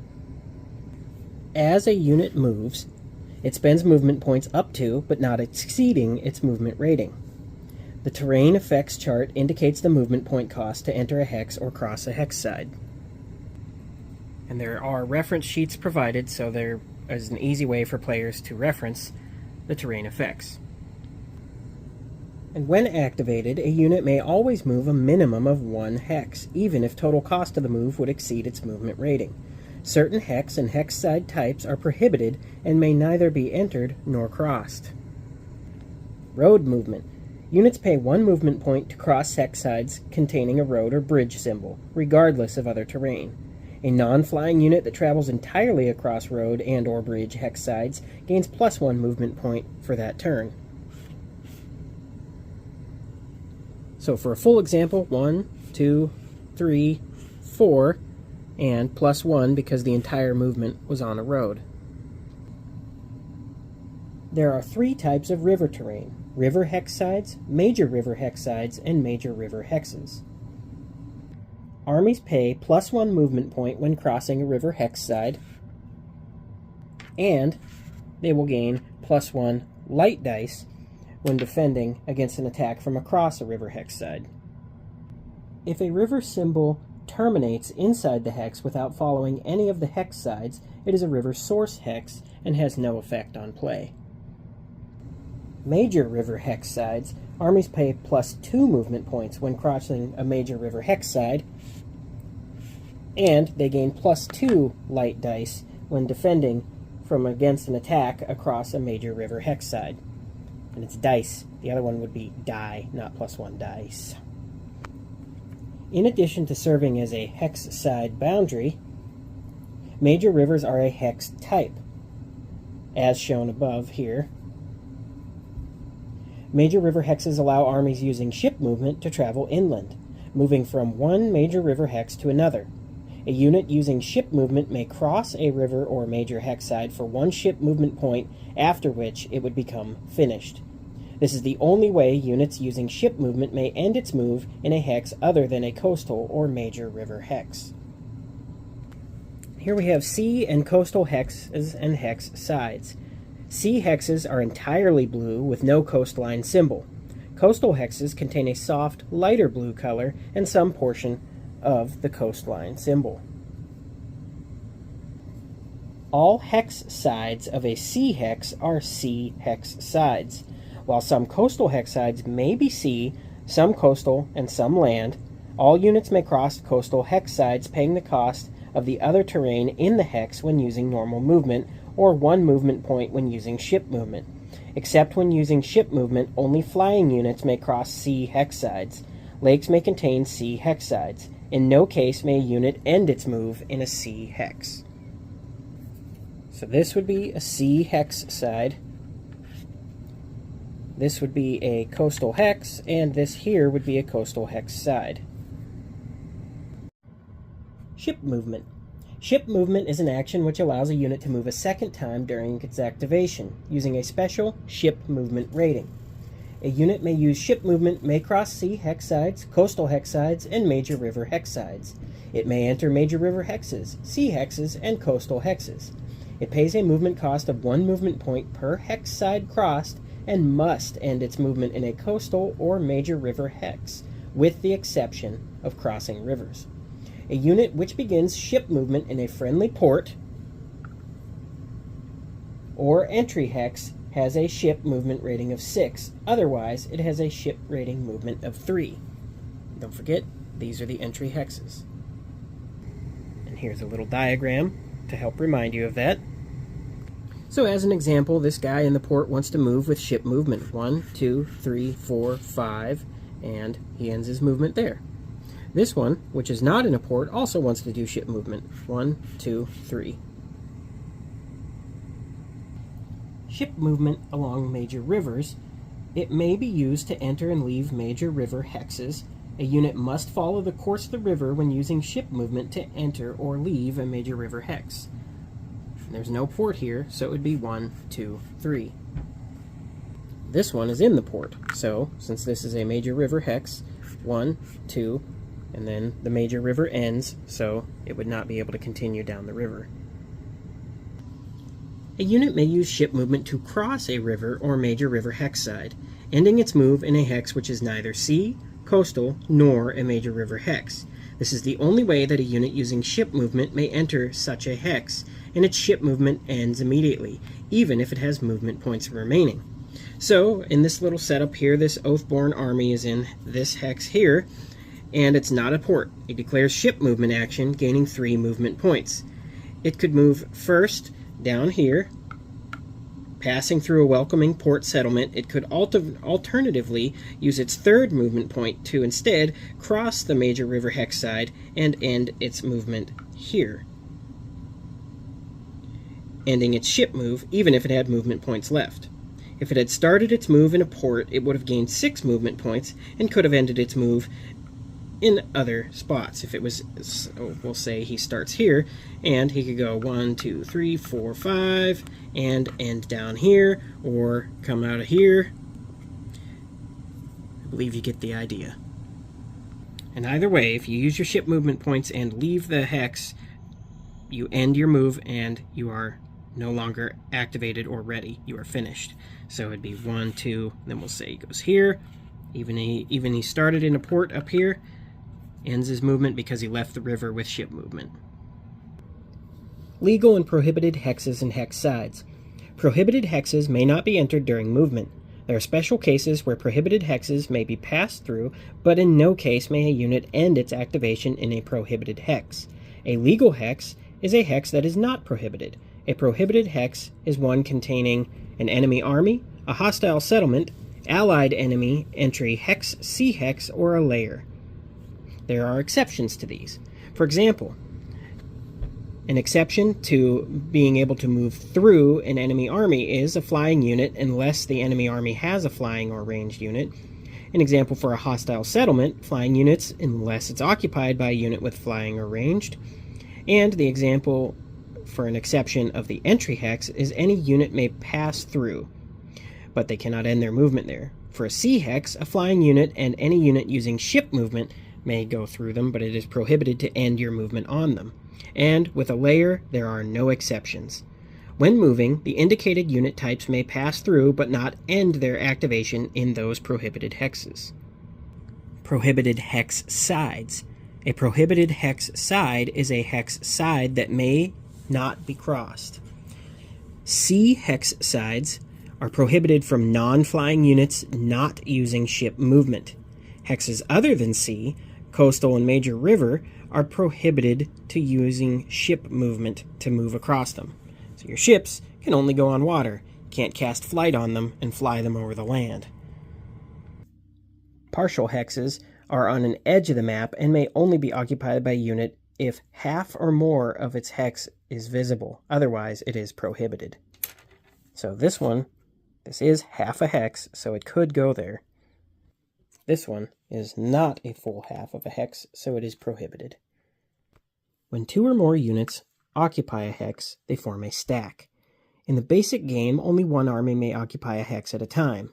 As a unit moves, it spends movement points up to, but not exceeding, its movement rating. The terrain effects chart indicates the movement point cost to enter a hex or cross a hex side. And there are reference sheets provided, so there is an easy way for players to reference the terrain effects. And when activated, a unit may always move a minimum of 1 hex, even if total cost of the move would exceed its movement rating. Certain hex and hex side types are prohibited and may neither be entered nor crossed. Road movement. Units pay 1 movement point to cross hex sides containing a road or bridge symbol, regardless of other terrain. A non-flying unit that travels entirely across road and or bridge hex sides gains +1 movement point for that turn. So for a full example, 1, 2, 3, 4, and +1 because the entire movement was on a road. There are 3 types of river terrain: river hex sides, major river hex sides, and major river hexes. Armies pay +1 movement point when crossing a river hex side, and they will gain +1 light dice when defending against an attack from across a river hex side. If a river symbol terminates inside the hex without following any of the hex sides, it is a river source hex and has no effect on play. Major river hex sides, armies pay +2 movement points when crossing a major river hex side, and they gain +2 light dice when defending from against an attack across a major river hex side. And it's dice. The other one would be die, not +1 dice. In addition to serving as a hex side boundary, major rivers are a hex type, as shown above here. Major river hexes allow armies using ship movement to travel inland, moving from one major river hex to another. A unit using ship movement may cross a river or major hex side for 1 ship movement point, after which it would become finished. This is the only way units using ship movement may end its move in a hex other than a coastal or major river hex. Here we have sea and coastal hexes and hex sides. Sea hexes are entirely blue with no coastline symbol. Coastal hexes contain a soft, lighter blue color and some portion of the coastline symbol. All hex sides of a sea hex are sea hex sides. While some coastal hex sides may be sea, some coastal, and some land, all units may cross coastal hex sides paying the cost of the other terrain in the hex when using normal movement, or 1 movement point when using ship movement. Except when using ship movement, only flying units may cross sea hex sides. Lakes may contain sea hex sides. In no case may a unit end its move in a sea hex. So this would be a sea hex side. This would be a coastal hex, and this here would be a coastal hex side. Ship movement. Ship movement is an action which allows a unit to move a second time during its activation, using a special ship movement rating. A unit may use ship movement, may cross sea hex sides, coastal hex sides, and major river hex sides. It may enter major river hexes, sea hexes, and coastal hexes. It pays a movement cost of 1 movement point per hex side crossed, and must end its movement in a coastal or major river hex, with the exception of crossing rivers. A unit which begins ship movement in a friendly port or entry hex has a ship movement rating of 6. Otherwise, it has a ship rating movement of 3. Don't forget, these are the entry hexes. And here's a little diagram to help remind you of that. So as an example, this guy in the port wants to move with ship movement. 1, 2, 3, 4, 5, and he ends his movement there. This one, which is not in a port, also wants to do ship movement. 1, 2, 3. Ship movement along major rivers. It may be used to enter and leave major river hexes. A unit must follow the course of the river when using ship movement to enter or leave a major river hex. There's no port here, so it would be 1, 2, 3. This one is in the port, so since this is a major river hex, 1, 2, and then the major river ends, so it would not be able to continue down the river. A unit may use ship movement to cross a river or major river hex side, ending its move in a hex which is neither sea, coastal, nor a major river hex. This is the only way that a unit using ship movement may enter such a hex, and its ship movement ends immediately, even if it has movement points remaining. So, in this little setup here, this Oathborn army is in this hex here, and it's not a port. It declares ship movement action, gaining 3 movement points. It could move first down here, passing through a welcoming port settlement. It could alternatively use its 3rd movement point to instead cross the major river hex side and end its movement here, ending its ship move even if it had movement points left. If it had started its move in a port, it would have gained 6 movement points and could have ended its move in other spots. If it was, we'll say he starts here, and he could go 1, 2, 3, 4, 5, and end down here, or come out of here. I believe you get the idea. And either way, if you use your ship movement points and leave the hex, you end your move and you are no longer activated or ready. You are finished. So it'd be 1, 2, then we'll say he goes here. Even he started in a port up here, ends his movement because he left the river with ship movement. Legal and prohibited hexes and hex sides. Prohibited hexes may not be entered during movement. There are special cases where prohibited hexes may be passed through, but in no case may a unit end its activation in a prohibited hex. A legal hex is a hex that is not prohibited. A prohibited hex is one containing an enemy army, a hostile settlement, allied enemy entry hex, sea hex, or a layer. There are exceptions to these. For example, an exception to being able to move through an enemy army is a flying unit unless the enemy army has a flying or ranged unit. An example for a hostile settlement, flying units unless it's occupied by a unit with flying or ranged. And the example for an exception of the entry hex is any unit may pass through, but they cannot end their movement there. For a sea hex, a flying unit and any unit using ship movement may go through them, but it is prohibited to end your movement on them. And with a layer, there are no exceptions. When moving, the indicated unit types may pass through but not end their activation in those prohibited hexes. Prohibited hex sides. A prohibited hex side is a hex side that may not be crossed. Sea hex sides are prohibited from non-flying units not using ship movement. Hexes other than sea, coastal, and major river are prohibited to using ship movement to move across them. So your ships can only go on water, can't cast flight on them and fly them over the land. Partial hexes are on an edge of the map and may only be occupied by a unit if half or more of its hex is visible. Otherwise, it is prohibited. So this is half a hex, so it could go there. This one is not a full half of a hex, so it is prohibited. When 2 or more units occupy a hex, they form a stack. In the basic game, only one army may occupy a hex at a time.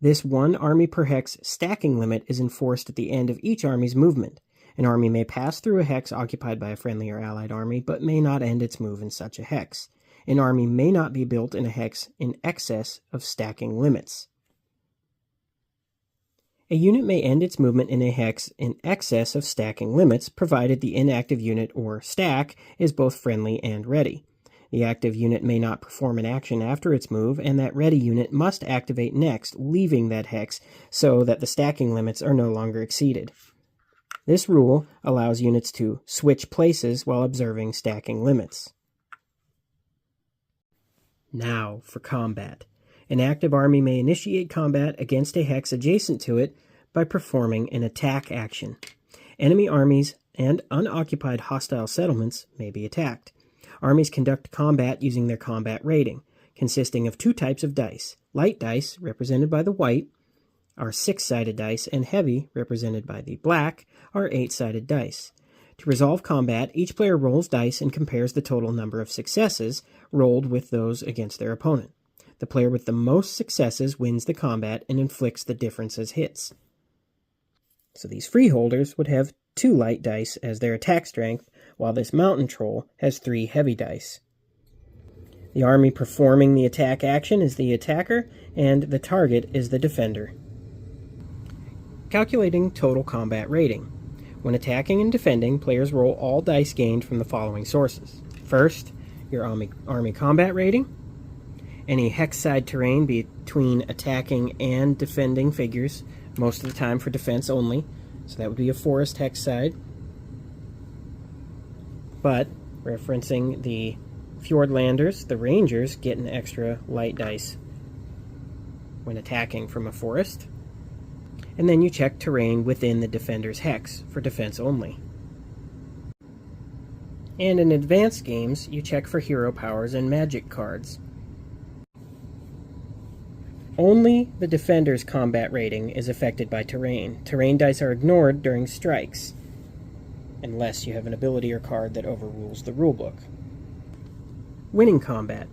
This 1 army per hex stacking limit is enforced at the end of each army's movement. An army may pass through a hex occupied by a friendly or allied army, but may not end its move in such a hex. An army may not be built in a hex in excess of stacking limits. A unit may end its movement in a hex in excess of stacking limits, provided the inactive unit or stack is both friendly and ready. The active unit may not perform an action after its move, and that ready unit must activate next, leaving that hex so that the stacking limits are no longer exceeded. This rule allows units to switch places while observing stacking limits. Now for combat. An active army may initiate combat against a hex adjacent to it by performing an attack action. Enemy armies and unoccupied hostile settlements may be attacked. Armies conduct combat using their combat rating, consisting of two types of dice. Light dice, represented by the white, are 6-sided dice, and heavy, represented by the black, are 8-sided dice. To resolve combat, each player rolls dice and compares the total number of successes rolled with those against their opponent. The player with the most successes wins the combat and inflicts the difference as hits. So these freeholders would have 2 light dice as their attack strength, while this mountain troll has 3 heavy dice. The army performing the attack action is the attacker, and the target is the defender. Calculating total combat rating. When attacking and defending, players roll all dice gained from the following sources. First, your army combat rating. Any hex-side terrain between attacking and defending figures, most of the time for defense only, so that would be a forest hex side. But, referencing the Fjordlanders, the Rangers get an extra light dice when attacking from a forest. And then you check terrain within the defender's hex for defense only. And in advanced games, you check for hero powers and magic cards. Only the defender's combat rating is affected by terrain. Terrain dice are ignored during strikes, unless you have an ability or card that overrules the rulebook. Winning combat.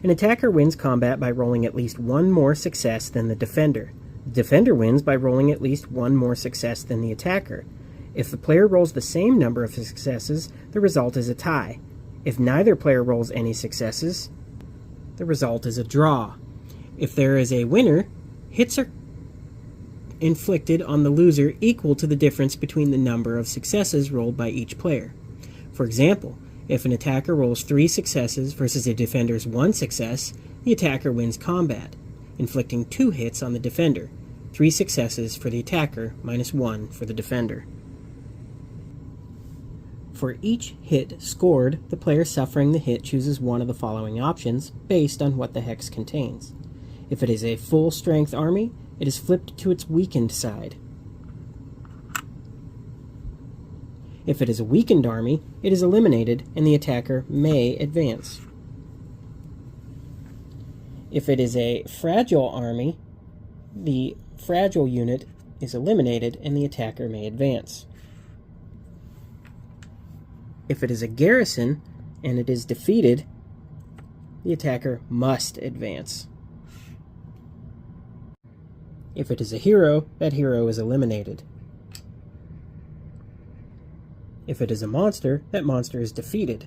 An attacker wins combat by rolling at least one more success than the defender. The defender wins by rolling at least one more success than the attacker. If the player rolls the same number of successes, the result is a tie. If neither player rolls any successes, the result is a draw. If there is a winner, hits are inflicted on the loser equal to the difference between the number of successes rolled by each player. For example, if an attacker rolls 3 successes versus a defender's 1 success, the attacker wins combat, inflicting 2 hits on the defender, 3 successes for the attacker minus 1 for the defender. For each hit scored, the player suffering the hit chooses one of the following options based on what the hex contains. If it is a full-strength army, it is flipped to its weakened side. If it is a weakened army, it is eliminated and the attacker may advance. If it is a fragile army, the fragile unit is eliminated and the attacker may advance. If it is a garrison and it is defeated, the attacker must advance. If it is a hero, that hero is eliminated. If it is a monster, that monster is defeated.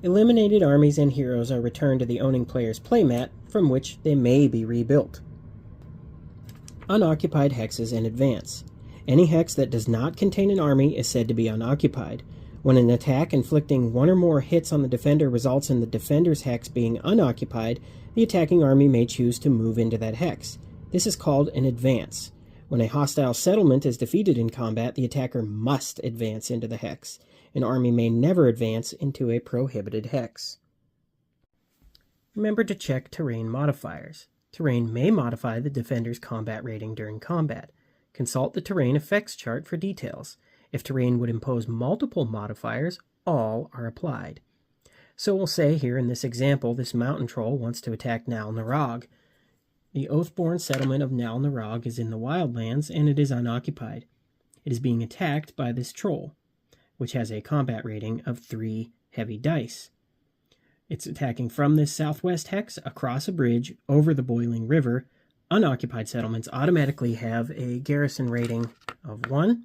Eliminated armies and heroes are returned to the owning player's playmat, from which they may be rebuilt. Unoccupied hexes in advance. Any hex that does not contain an army is said to be unoccupied. When an attack inflicting one or more hits on the defender results in the defender's hex being unoccupied, the attacking army may choose to move into that hex. This is called an advance. When a hostile settlement is defeated in combat, the attacker must advance into the hex. An army may never advance into a prohibited hex. Remember to check terrain modifiers. Terrain may modify the defender's combat rating during combat. Consult the terrain effects chart for details. If terrain would impose multiple modifiers, all are applied. So we'll say here in this example, this mountain troll wants to attack Nal Narog. The Oathborn settlement of Nal Narog is in the wildlands and it is unoccupied. It is being attacked by this troll, which has a combat rating of 3 heavy dice. It's attacking from this southwest hex across a bridge over the boiling river. Unoccupied settlements automatically have a garrison rating of 1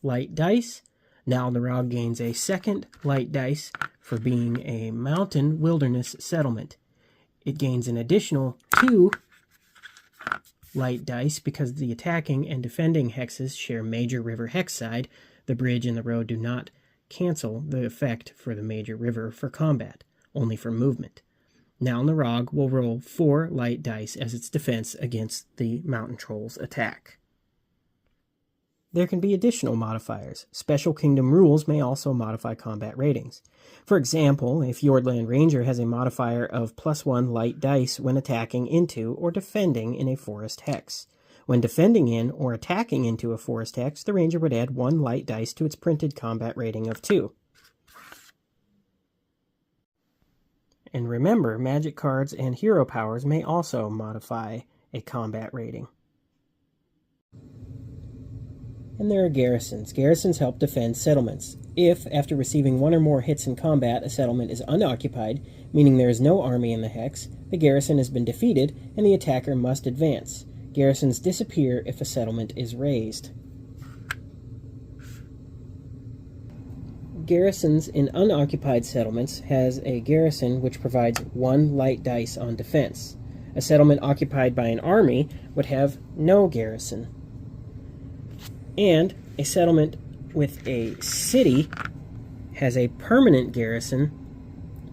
light dice. Nal Narog gains a 2nd light dice for being a mountain wilderness settlement. It gains an additional 2 light dice because the attacking and defending hexes share major river hex side. The bridge and the road do not cancel the effect for the major river for combat, only for movement. Nal Narog will roll 4 light dice as its defense against the mountain troll's attack. There can be additional modifiers. Special Kingdom rules may also modify combat ratings. For example, a Fjordland Ranger has a modifier of +1 light dice when attacking into or defending in a forest hex. When defending in or attacking into a forest hex, the Ranger would add 1 light dice to its printed combat rating of 2. And remember, magic cards and hero powers may also modify a combat rating. And there are garrisons. Garrisons help defend settlements. If, after receiving 1 or more hits in combat, a settlement is unoccupied, meaning there is no army in the hex, the garrison has been defeated and the attacker must advance. Garrisons disappear if a settlement is razed. Garrisons in unoccupied settlements has a garrison which provides 1 light dice on defense. A settlement occupied by an army would have no garrison. And a settlement with a city has a permanent garrison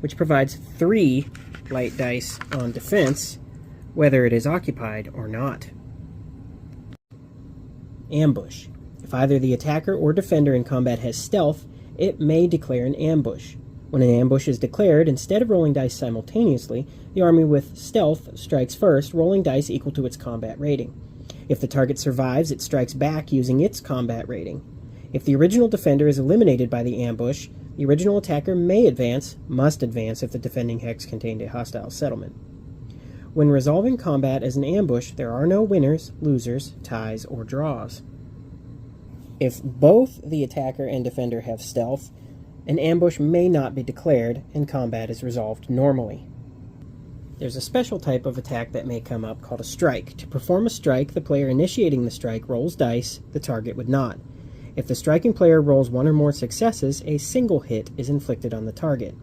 which provides 3 light dice on defense, whether it is occupied or not. Ambush. If either the attacker or defender in combat has stealth, it may declare an ambush. When an ambush is declared, instead of rolling dice simultaneously, the army with stealth strikes first, rolling dice equal to its combat rating. If the target survives, it strikes back using its combat rating. If the original defender is eliminated by the ambush, the original attacker must advance if the defending hex contained a hostile settlement. When resolving combat as an ambush, there are no winners, losers, ties, or draws. If both the attacker and defender have stealth, an ambush may not be declared and combat is resolved normally. There's a special type of attack that may come up called a strike. To perform a strike, the player initiating the strike rolls dice, the target would not. If the striking player rolls 1 or more successes, a single hit is inflicted on the target.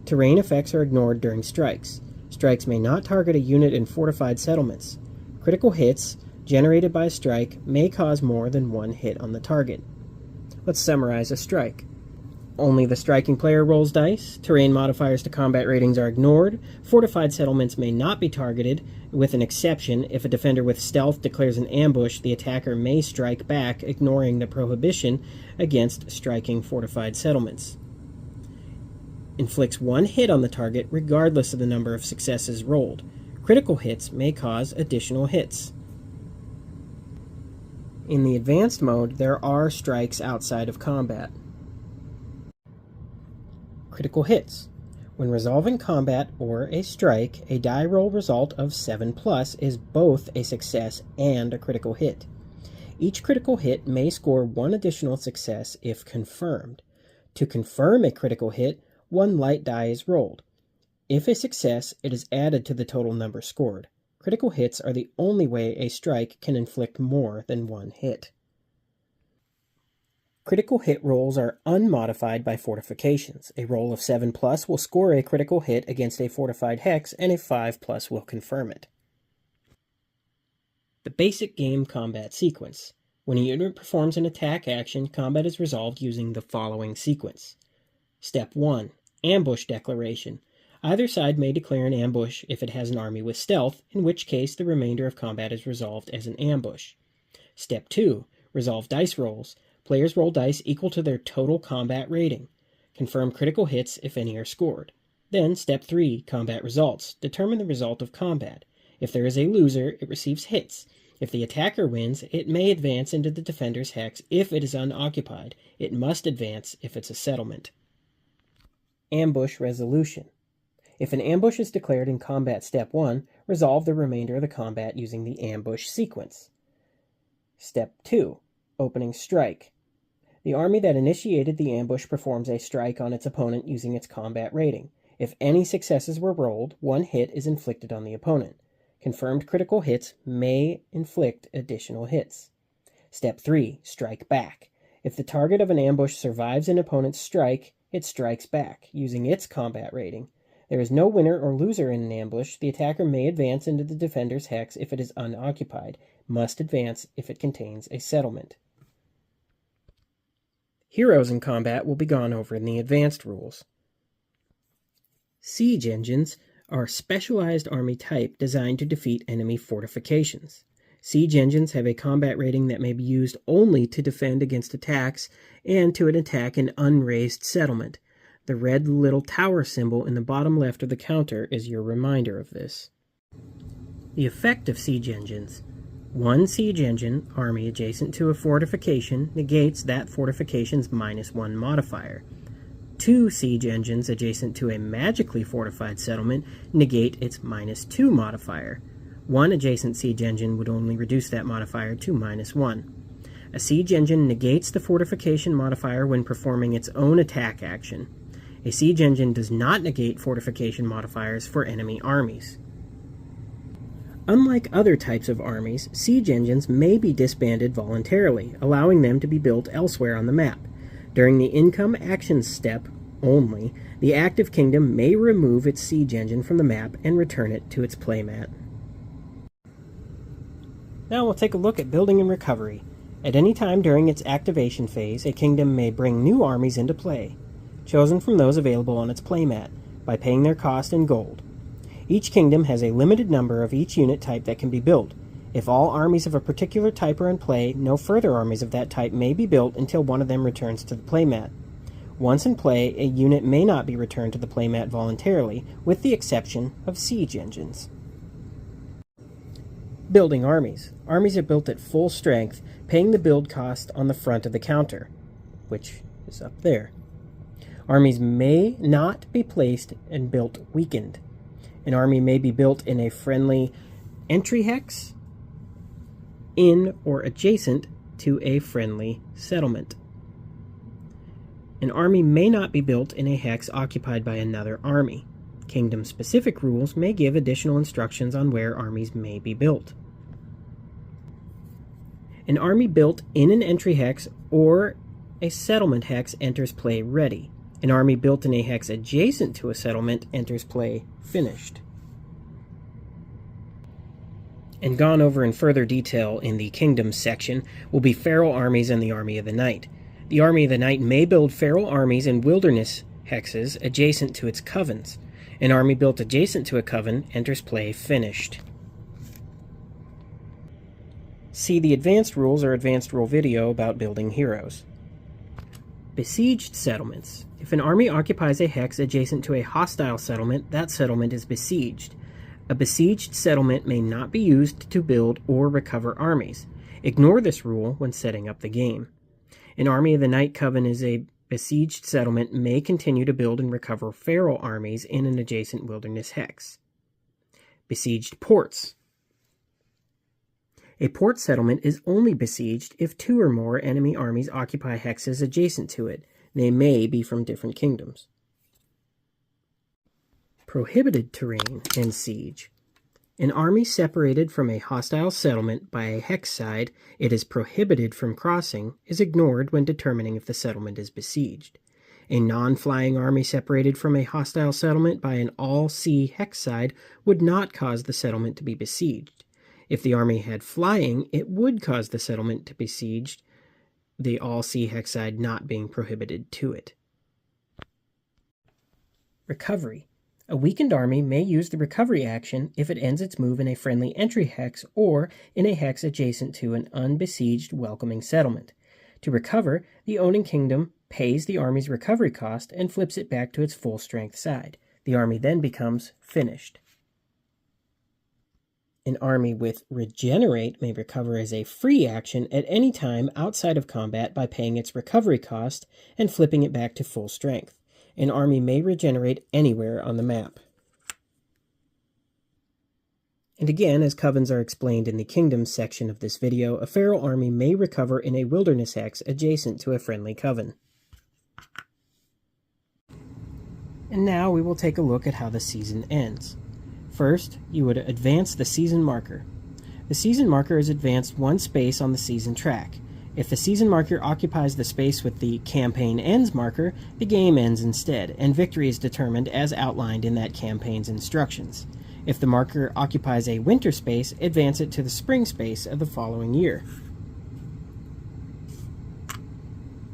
Terrain effects are ignored during strikes. Strikes may not target a unit in fortified settlements. Critical hits generated by a strike may cause more than 1 hit on the target. Let's summarize a strike. Only the striking player rolls dice, terrain modifiers to combat ratings are ignored, fortified settlements may not be targeted, with an exception: if a defender with stealth declares an ambush, the attacker may strike back, ignoring the prohibition against striking fortified settlements. Inflicts 1 hit on the target regardless of the number of successes rolled. Critical hits may cause additional hits. In the advanced mode, there are strikes outside of combat. Critical hits. When resolving combat or a strike, a die roll result of 7+ is both a success and a critical hit. Each critical hit may score 1 additional success if confirmed. To confirm a critical hit, 1 light die is rolled. If a success, it is added to the total number scored. Critical hits are the only way a strike can inflict more than 1 hit. Critical hit rolls are unmodified by fortifications. A roll of 7+ will score a critical hit against a fortified hex, and a 5+ will confirm it. The basic game combat sequence. When a unit performs an attack action, combat is resolved using the following sequence. Step 1. Ambush declaration. Either side may declare an ambush if it has an army with stealth, in which case the remainder of combat is resolved as an ambush. Step 2. Resolve dice rolls. Players roll dice equal to their total combat rating. Confirm critical hits if any are scored. Then, Step 3, Combat Results. Determine the result of combat. If there is a loser, it receives hits. If the attacker wins, it may advance into the defender's hex if it is unoccupied. It must advance if it's a settlement. Ambush Resolution. If an ambush is declared in Combat Step 1, resolve the remainder of the combat using the ambush sequence. Step 2, Opening Strike. The army that initiated the ambush performs a strike on its opponent using its combat rating. If any successes were rolled, 1 hit is inflicted on the opponent. Confirmed critical hits may inflict additional hits. Step 3, Strike Back. If the target of an ambush survives an opponent's strike, it strikes back, using its combat rating. There is no winner or loser in an ambush. The attacker may advance into the defender's hex if it is unoccupied, must advance if it contains a settlement. Heroes in combat will be gone over in the advanced rules. Siege engines are specialized army type designed to defeat enemy fortifications. Siege engines have a combat rating that may be used only to defend against attacks and to attack an unraised settlement. The red little tower symbol in the bottom left of the counter is your reminder of this. The effect of siege engines. One siege engine army adjacent to a fortification negates that fortification's -1 modifier. Two siege engines adjacent to a magically fortified settlement negate its -2 modifier. One adjacent siege engine would only reduce that modifier to -1. A siege engine negates the fortification modifier when performing its own attack action. A siege engine does not negate fortification modifiers for enemy armies. Unlike other types of armies, siege engines may be disbanded voluntarily, allowing them to be built elsewhere on the map. During the income actions step only, the active kingdom may remove its siege engine from the map and return it to its playmat. Now we'll take a look at building and recovery. At any time during its activation phase, a kingdom may bring new armies into play, chosen from those available on its playmat, by paying their cost in gold. Each kingdom has a limited number of each unit type that can be built. If all armies of a particular type are in play, no further armies of that type may be built until one of them returns to the playmat. Once in play, a unit may not be returned to the playmat voluntarily, with the exception of siege engines. Building armies. Armies are built at full strength, paying the build cost on the front of the counter, which is up there. Armies may not be placed and built weakened. An army may be built in a friendly entry hex, in or adjacent to a friendly settlement. An army may not be built in a hex occupied by another army. Kingdom-specific rules may give additional instructions on where armies may be built. An army built in an entry hex or a settlement hex enters play ready. An army built in a hex adjacent to a settlement enters play finished. And gone over in further detail in the Kingdoms section will be feral armies and the Army of the Night. The Army of the Night may build feral armies in wilderness hexes adjacent to its covens. An army built adjacent to a coven enters play finished. See the Advanced Rules or Advanced Rule video about building heroes. Besieged settlements. If an army occupies a hex adjacent to a hostile settlement, that settlement is besieged. A besieged settlement may not be used to build or recover armies. Ignore this rule when setting up the game. An Army of the Night Coven is a besieged settlement may continue to build and recover feral armies in an adjacent wilderness hex. Besieged ports. A port settlement is only besieged if two or more enemy armies occupy hexes adjacent to it. They may be from different kingdoms. Prohibited terrain and siege. An army separated from a hostile settlement by a hex side it is prohibited from crossing is ignored when determining if the settlement is besieged. A non-flying army separated from a hostile settlement by an all-sea hex side would not cause the settlement to be besieged. If the army had flying, it would cause the settlement to be besieged, the all-sea hex side not being prohibited to it. Recovery. A weakened army may use the recovery action if it ends its move in a friendly entry hex or in a hex adjacent to an unbesieged welcoming settlement. To recover, the owning kingdom pays the army's recovery cost and flips it back to its full strength side. The army then becomes finished. An army with Regenerate may recover as a free action at any time outside of combat by paying its recovery cost and flipping it back to full strength. An army may regenerate anywhere on the map. And again, as covens are explained in the Kingdoms section of this video, a feral army may recover in a wilderness hex adjacent to a friendly coven. And now we will take a look at how the season ends. First, you would advance the season marker. The season marker is advanced one space on the season track. If the season marker occupies the space with the campaign ends marker, the game ends instead, and victory is determined as outlined in that campaign's instructions. If the marker occupies a winter space, advance it to the spring space of the following year.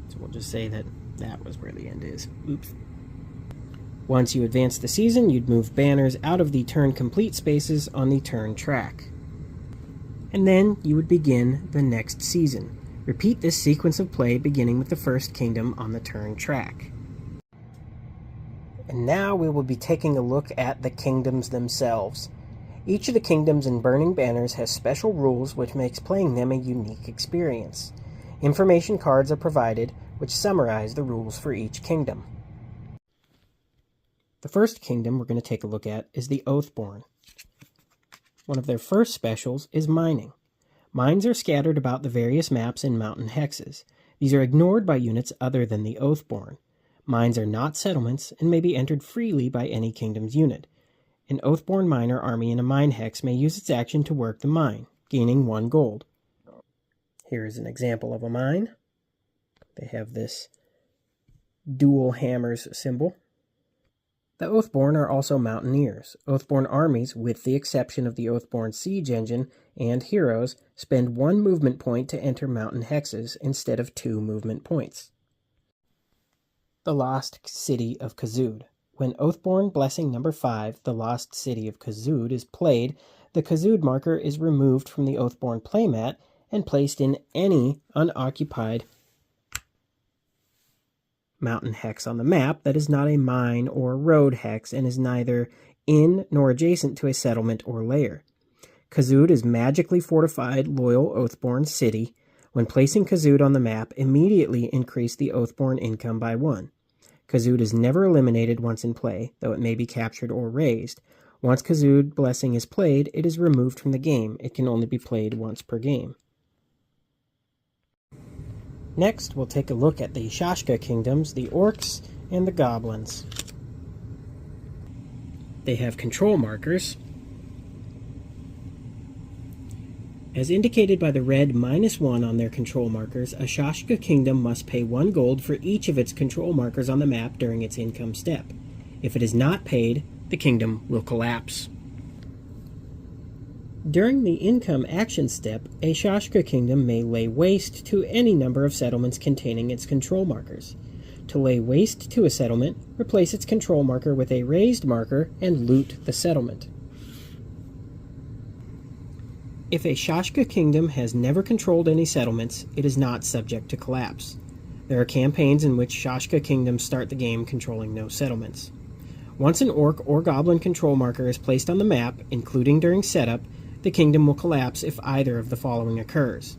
So we'll just say that that was where the end is. Oops. Once you advance the season, you'd move banners out of the turn complete spaces on the turn track. and then you would begin the next season. Repeat this sequence of play beginning with the first kingdom on the turn track. And now we will be taking a look at the kingdoms themselves. Each of the kingdoms in Burning Banners has special rules which makes playing them a unique experience. Information cards are provided which summarize the rules for each kingdom. The first kingdom we're going to take a look at is the Oathborn. One of their first specials is mining. Mines are scattered about the various maps in mountain hexes. These are ignored by units other than the Oathborn. Mines are not settlements and may be entered freely by any kingdom's unit. An Oathborn miner army in a mine hex may use its action to work the mine, gaining 1 gold. Here is an example of a mine. They have this dual hammers symbol. The Oathborn are also mountaineers. Oathborn armies, with the exception of the Oathborn siege engine and heroes, spend 1 movement point to enter mountain hexes instead of 2 movement points. The Lost City of Khazud. When Oathborn Blessing number 5, the Lost City of Khazud, is played, the Khazud marker is removed from the Oathborn playmat and placed in any unoccupied mountain hex on the map that is not a mine or road hex and is neither in nor adjacent to a settlement or lair. Khazud is magically fortified loyal Oathborn city. When placing Khazud on the map, immediately increase the Oathborn income by 1. Khazud is never eliminated once in play, though it may be captured or razed. Once Khazud Blessing is played, it is removed from the game. It can only be played once per game. Next, we'll take a look at the Shashka kingdoms, the Orcs, and the Goblins. They have control markers. As indicated by the red -1 on their control markers, a Shashka kingdom must pay 1 gold for each of its control markers on the map during its income step. If it is not paid, the kingdom will collapse. During the income action step, a Shashka kingdom may lay waste to any number of settlements containing its control markers. To lay waste to a settlement, replace its control marker with a raised marker and loot the settlement. If a Shashka kingdom has never controlled any settlements, it is not subject to collapse. There are campaigns in which Shashka kingdoms start the game controlling no settlements. Once an Orc or Goblin control marker is placed on the map, including during setup, the kingdom will collapse if either of the following occurs.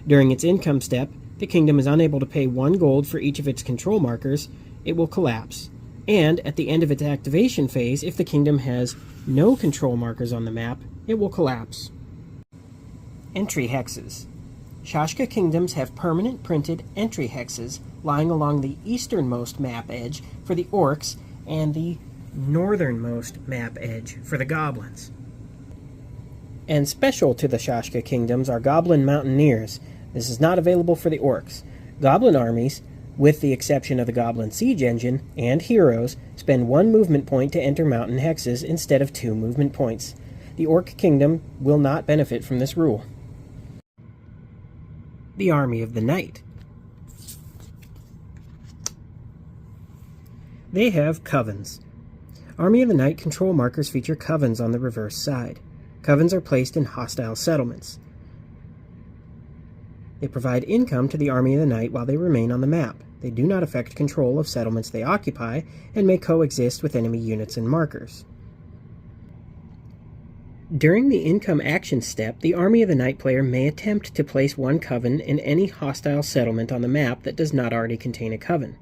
During its income step, the kingdom is unable to pay 1 gold for each of its control markers, it will collapse. And at the end of its activation phase, if the kingdom has no control markers on the map, it will collapse. Entry hexes. Shashka kingdoms have permanent printed entry hexes lying along the easternmost map edge for the Orcs and the northernmost map edge for the Goblins. And special to the Shashka kingdoms are Goblin Mountaineers. This is not available for the Orcs. Goblin armies, with the exception of the Goblin siege engine and heroes, spend 1 movement point to enter mountain hexes instead of 2 movement points. The Orc kingdom will not benefit from this rule. The Army of the Night. They have covens. Army of the Night control markers feature covens on the reverse side. Covens are placed in hostile settlements. They provide income to the Army of the Night while they remain on the map. They do not affect control of settlements they occupy and may coexist with enemy units and markers. During the income action step, the Army of the Night player may attempt to place 1 coven in any hostile settlement on the map that does not already contain a coven.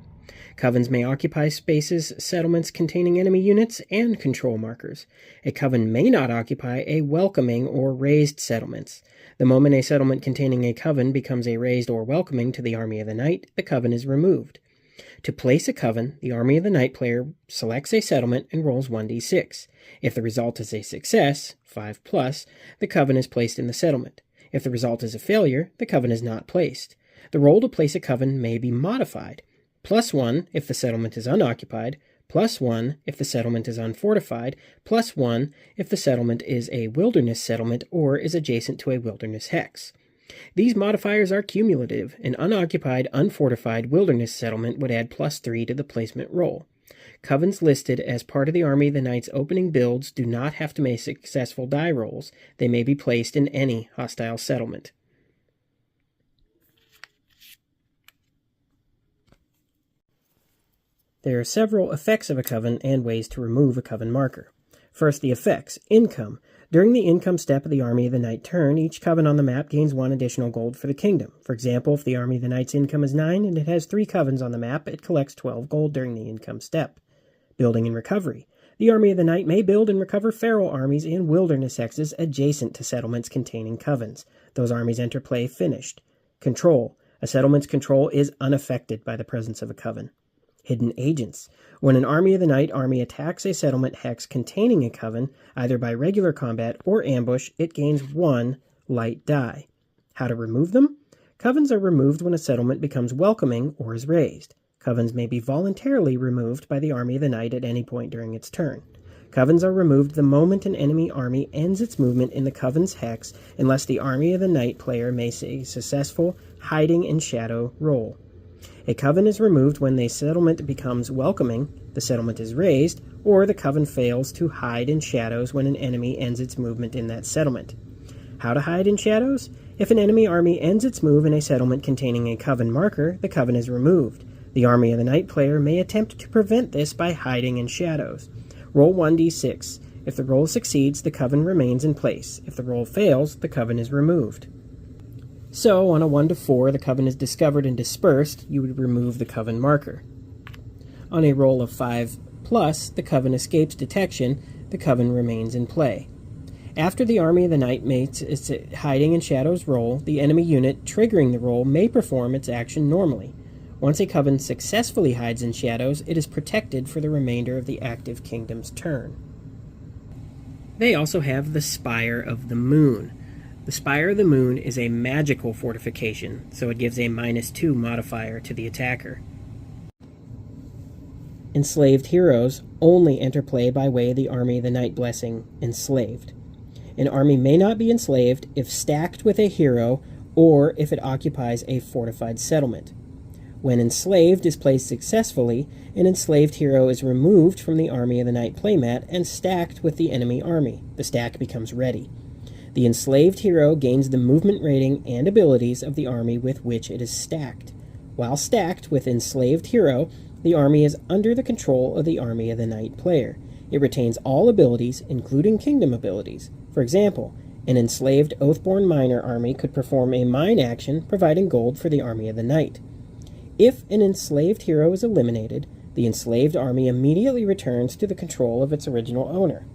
Covens may occupy spaces, settlements containing enemy units, and control markers. A coven may not occupy a welcoming or raised settlements. The moment a settlement containing a coven becomes a raised or welcoming to the Army of the Night, the coven is removed. To place a coven, the Army of the Night player selects a settlement and rolls 1d6. If the result is a success, 5+, the coven is placed in the settlement. If the result is a failure, the coven is not placed. The roll to place a coven may be modified. +1 if the settlement is unoccupied, +1 if the settlement is unfortified, +1 if the settlement is a wilderness settlement or is adjacent to a wilderness hex. These modifiers are cumulative. An unoccupied, unfortified wilderness settlement would add +3 to the placement roll. Covens listed as part of the Army of the Knight's opening builds do not have to make successful die rolls. They may be placed in any hostile settlement. There are several effects of a coven and ways to remove a coven marker. First, the effects. Income. During the income step of the Army of the Knight turn, each coven on the map gains 1 additional gold for the kingdom. For example, if the Army of the Knight's income is 9 and it has 3 covens on the map, it collects 12 gold during the income step. Building and recovery. The Army of the Knight may build and recover feral armies and wilderness hexes adjacent to settlements containing covens. Those armies enter play finished. Control. A settlement's control is unaffected by the presence of a coven. Hidden agents. When an Army of the Knight army attacks a settlement hex containing a coven, either by regular combat or ambush, it gains 1 light die. How to remove them? Covens are removed when a settlement becomes welcoming or is raised. Covens may be voluntarily removed by the Army of the Knight at any point during its turn. Covens are removed the moment an enemy army ends its movement in the coven's hex, unless the Army of the Knight player makes a successful hiding in shadow roll. A coven is removed when the settlement becomes welcoming, the settlement is raised, or the coven fails to hide in shadows when an enemy ends its movement in that settlement. How to hide in shadows? If an enemy army ends its move in a settlement containing a coven marker, the coven is removed. The Army of the Knight player may attempt to prevent this by hiding in shadows. Roll 1d6. If the roll succeeds, the coven remains in place. If the roll fails, the coven is removed. So, on a 1 to 4, the coven is discovered and dispersed, you would remove the coven marker. On a roll of 5+, the coven escapes detection, the coven remains in play. After the Army of the Knight makes its hiding in shadows roll, the enemy unit triggering the roll may perform its action normally. Once a coven successfully hides in shadows, it is protected for the remainder of the active kingdom's turn. They also have the Spire of the Moon. The Spire of the Moon is a magical fortification, so it gives a -2 modifier to the attacker. Enslaved heroes only enter play by way of the Army of the Knight blessing, Enslaved. An army may not be enslaved if stacked with a hero or if it occupies a fortified settlement. When Enslaved is placed successfully, an enslaved hero is removed from the Army of the Knight playmat and stacked with the enemy army. The stack becomes ready. The enslaved hero gains the movement rating and abilities of the army with which it is stacked. While stacked with enslaved hero, the army is under the control of the Army of the Knight player. It retains all abilities, including kingdom abilities. For example, an enslaved Oathborn Miner army could perform a mine action, providing gold for the Army of the Knight. If an enslaved hero is eliminated, the enslaved army immediately returns to the control of its original owner.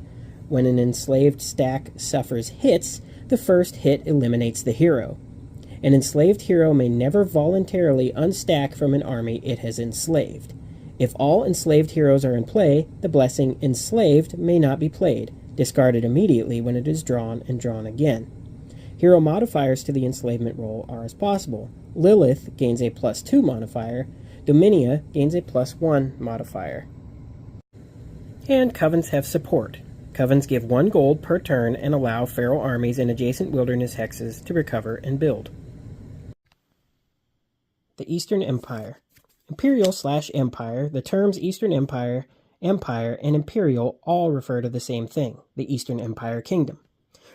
When an enslaved stack suffers hits, the first hit eliminates the hero. An enslaved hero may never voluntarily unstack from an army it has enslaved. If all enslaved heroes are in play, the blessing Enslaved may not be played, discarded immediately when it is drawn and drawn again. Hero modifiers to the enslavement roll are as possible. Lilith gains a +2 modifier, Dominia gains a +1 modifier. And covens have support. Covens give 1 gold per turn and allow feral armies and adjacent wilderness hexes to recover and build. The Eastern Empire. Imperial/Empire, the terms Eastern Empire, Empire, and Imperial all refer to the same thing, the Eastern Empire Kingdom.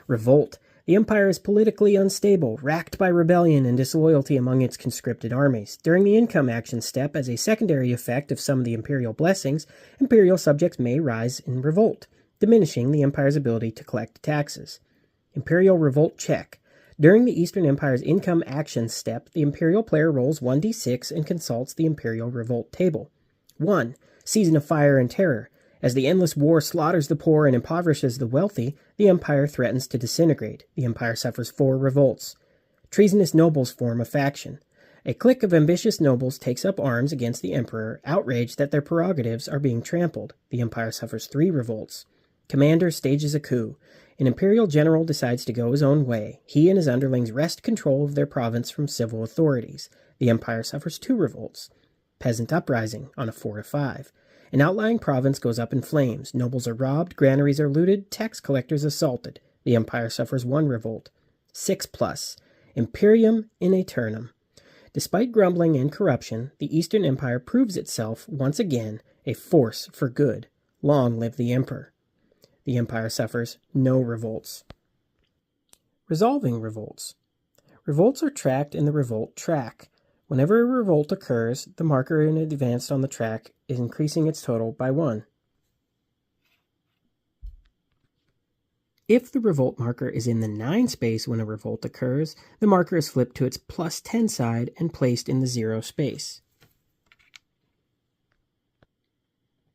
Revolt. The Empire is politically unstable, racked by rebellion and disloyalty among its conscripted armies. During the income action step, as a secondary effect of some of the Imperial blessings, Imperial subjects may rise in revolt, diminishing the Empire's ability to collect taxes. Imperial Revolt Check. During the Eastern Empire's income action step, the Imperial player rolls 1d6 and consults the Imperial Revolt table. 1. Season of Fire and Terror. As the endless war slaughters the poor and impoverishes the wealthy, the Empire threatens to disintegrate. The Empire suffers 4 revolts. Treasonous nobles form a faction. A clique of ambitious nobles takes up arms against the Emperor, outraged that their prerogatives are being trampled. The Empire suffers 3 revolts. Commander stages a coup. An imperial general decides to go his own way. He and his underlings wrest control of their province from civil authorities. The Empire suffers 2 revolts. Peasant uprising on a 4 to 5. An outlying province goes up in flames. Nobles are robbed, granaries are looted, tax collectors assaulted. The Empire suffers 1 revolt. 6+. Imperium in Aeternum. Despite grumbling and corruption, the Eastern Empire proves itself once again a force for good. Long live the Emperor. The Empire suffers no revolts. Resolving revolts. Revolts are tracked in the revolt track. Whenever a revolt occurs, the marker in advance on the track is increasing its total by 1. If the revolt marker is in the 9 space when a revolt occurs, the marker is flipped to its +10 side and placed in the 0 space.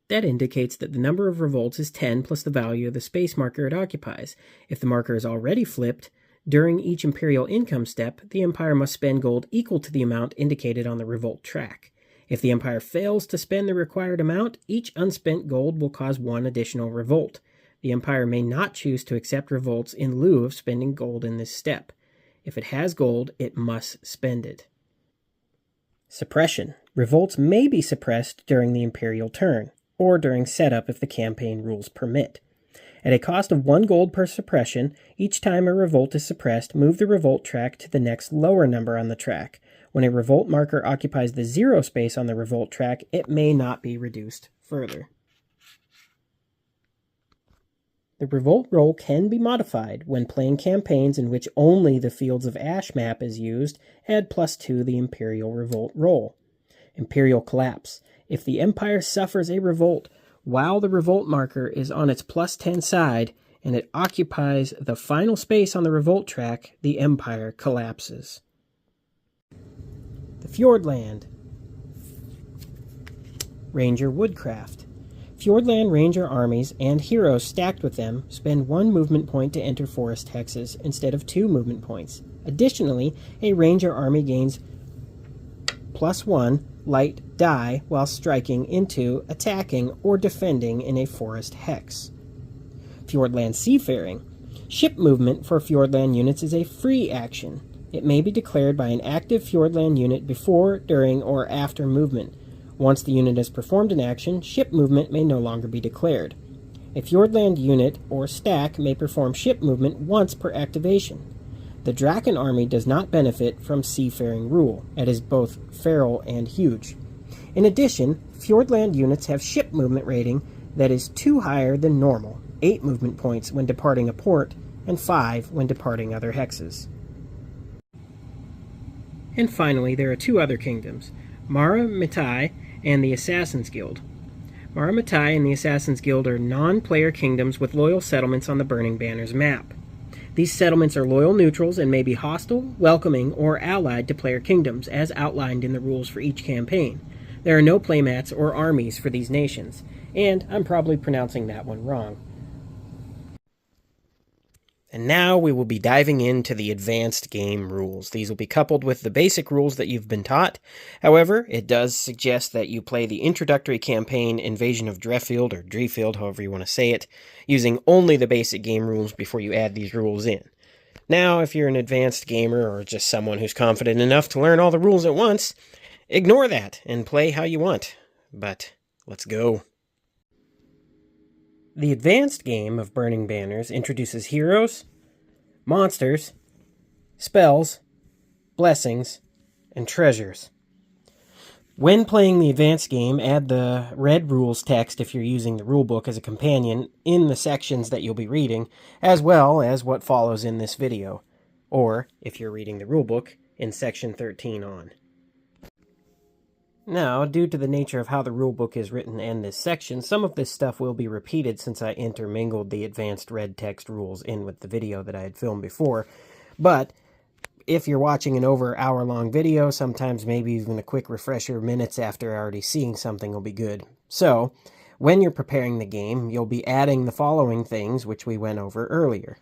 That indicates that the number of revolts is 10 plus the value of the space marker it occupies. If the marker is already flipped, during each imperial income step, the Empire must spend gold equal to the amount indicated on the revolt track. If the Empire fails to spend the required amount, each unspent gold will cause 1 additional revolt. The Empire may not choose to accept revolts in lieu of spending gold in this step. If it has gold, it must spend it. Suppression. Revolts may be suppressed during the Imperial turn, or during setup if the campaign rules permit. At a cost of 1 gold per suppression, each time a revolt is suppressed, move the revolt track to the next lower number on the track. When a revolt marker occupies the 0 space on the revolt track, it may not be reduced further. The revolt roll can be modified when playing campaigns in which only the Fields of Ash map is used. Add +2 the Imperial revolt roll. Imperial collapse. If the Empire suffers a revolt while the revolt marker is on its +10 side and it occupies the final space on the revolt track, the Empire collapses. The Fjordland. Ranger Woodcraft. Fjordland Ranger armies and heroes stacked with them spend 1 movement point to enter forest hexes instead of 2 movement points. Additionally, a Ranger army gains +1 light die while striking into, attacking, or defending in a forest hex. Fjordland Seafaring. Ship movement for Fjordland units is a free action. It may be declared by an active Fjordland unit before, during, or after movement. Once the unit has performed an action, ship movement may no longer be declared. A Fjordland unit or stack may perform ship movement once per activation. The Draken army does not benefit from Seafaring rule. It is both feral and huge. In addition, Fjordland units have ship movement rating that is 2 higher than normal, 8 movement points when departing a port, and 5 when departing other hexes. And finally, there are 2 other kingdoms, Mara Mitai and the Assassin's Guild. Mara Mitai and the Assassin's Guild are non-player kingdoms with loyal settlements on the Burning Banners map. These settlements are loyal neutrals and may be hostile, welcoming, or allied to player kingdoms, as outlined in the rules for each campaign. There are no playmats or armies for these nations, and I'm probably pronouncing that one wrong. And now we will be diving into the advanced game rules. These will be coupled with the basic rules that you've been taught. However, it does suggest that you play the introductory campaign Invasion of Dreffield, or Dreffield, however you want to say it, using only the basic game rules before you add these rules in. Now, if you're an advanced gamer or just someone who's confident enough to learn all the rules at once, ignore that and play how you want. But let's go. The advanced game of Burning Banners introduces heroes, monsters, spells, blessings, and treasures. When playing the advanced game, add the red rules text if you're using the rulebook as a companion in the sections that you'll be reading, as well as what follows in this video, or, if you're reading the rulebook, in section 13 on. Now, due to the nature of how the rulebook is written and this section, some of this stuff will be repeated since I intermingled the advanced red text rules in with the video that I had filmed before. But if you're watching an over hour-long video, sometimes maybe even a quick refresher minutes after already seeing something will be good. So, when you're preparing the game, you'll be adding the following things which we went over earlier.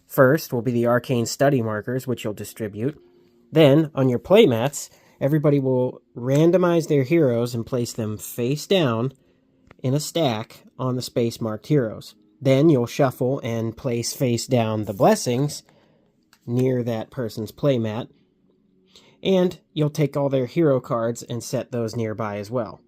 First will be the Arcane study markers, which you'll distribute. Then, on your playmats, everybody will randomize their heroes and place them face down in a stack on the space-marked heroes. Then you'll shuffle and place face down the blessings near that person's playmat. And you'll take all their hero cards and set those nearby as well.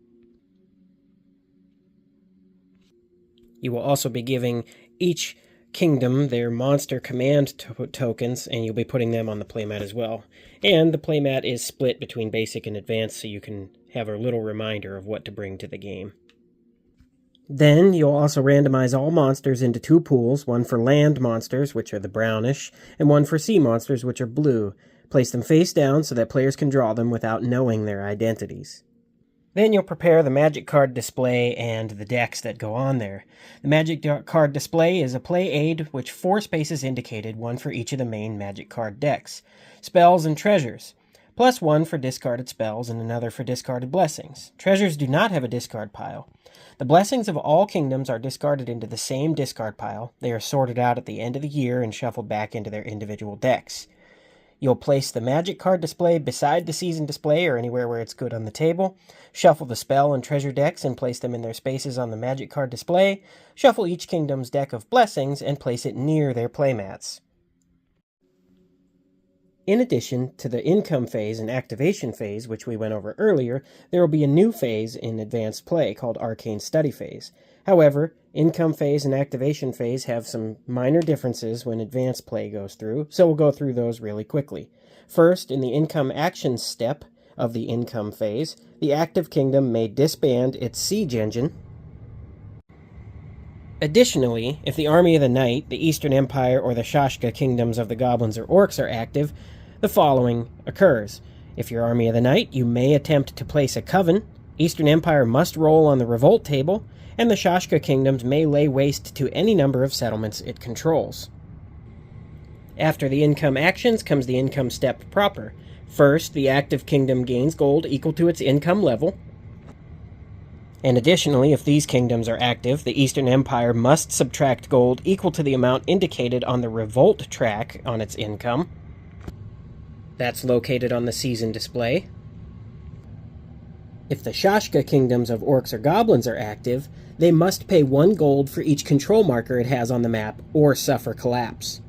You will also be giving each kingdom their monster command tokens, and you'll be putting them on the playmat as well. And the playmat is split between basic and advanced, so you can have a little reminder of what to bring to the game. Then you'll also randomize all monsters into two pools, one for land monsters, which are the brownish, and one for sea monsters, which are blue. Place them face down so that players can draw them without knowing their identities. Then you'll prepare the magic card display and the decks that go on there. The magic card display is a play aid, which 4 spaces indicated, one for each of the main magic card decks. Spells and treasures, plus 1 for discarded spells and another for discarded blessings. Treasures do not have a discard pile. The blessings of all kingdoms are discarded into the same discard pile. They are sorted out at the end of the year and shuffled back into their individual decks. You'll place the magic card display beside the season display or anywhere where it's good on the table. Shuffle the spell and treasure decks and place them in their spaces on the magic card display. Shuffle each kingdom's deck of blessings and place it near their playmats. In addition to the income phase and activation phase, which we went over earlier, there will be a new phase in advanced play called Arcane Study Phase. However, income phase and activation phase have some minor differences when advanced play goes through, so we'll go through those really quickly. First, in the income action step of the income phase, the active kingdom may disband its siege engine. Additionally, if the Army of the Night, the Eastern Empire, or the Shashka kingdoms of the goblins or orcs are active, the following occurs. If your Army of the Night, you may attempt to place a coven, Eastern Empire must roll on the revolt table, and the Shashka kingdoms may lay waste to any number of settlements it controls. After the income actions comes the income step proper. First, the active kingdom gains gold equal to its income level. And additionally, if these kingdoms are active, the Eastern Empire must subtract gold equal to the amount indicated on the revolt track on its income. That's located on the season display. If the Shashka kingdoms of orcs or goblins are active, they must pay 1 gold for each control marker it has on the map or suffer collapse.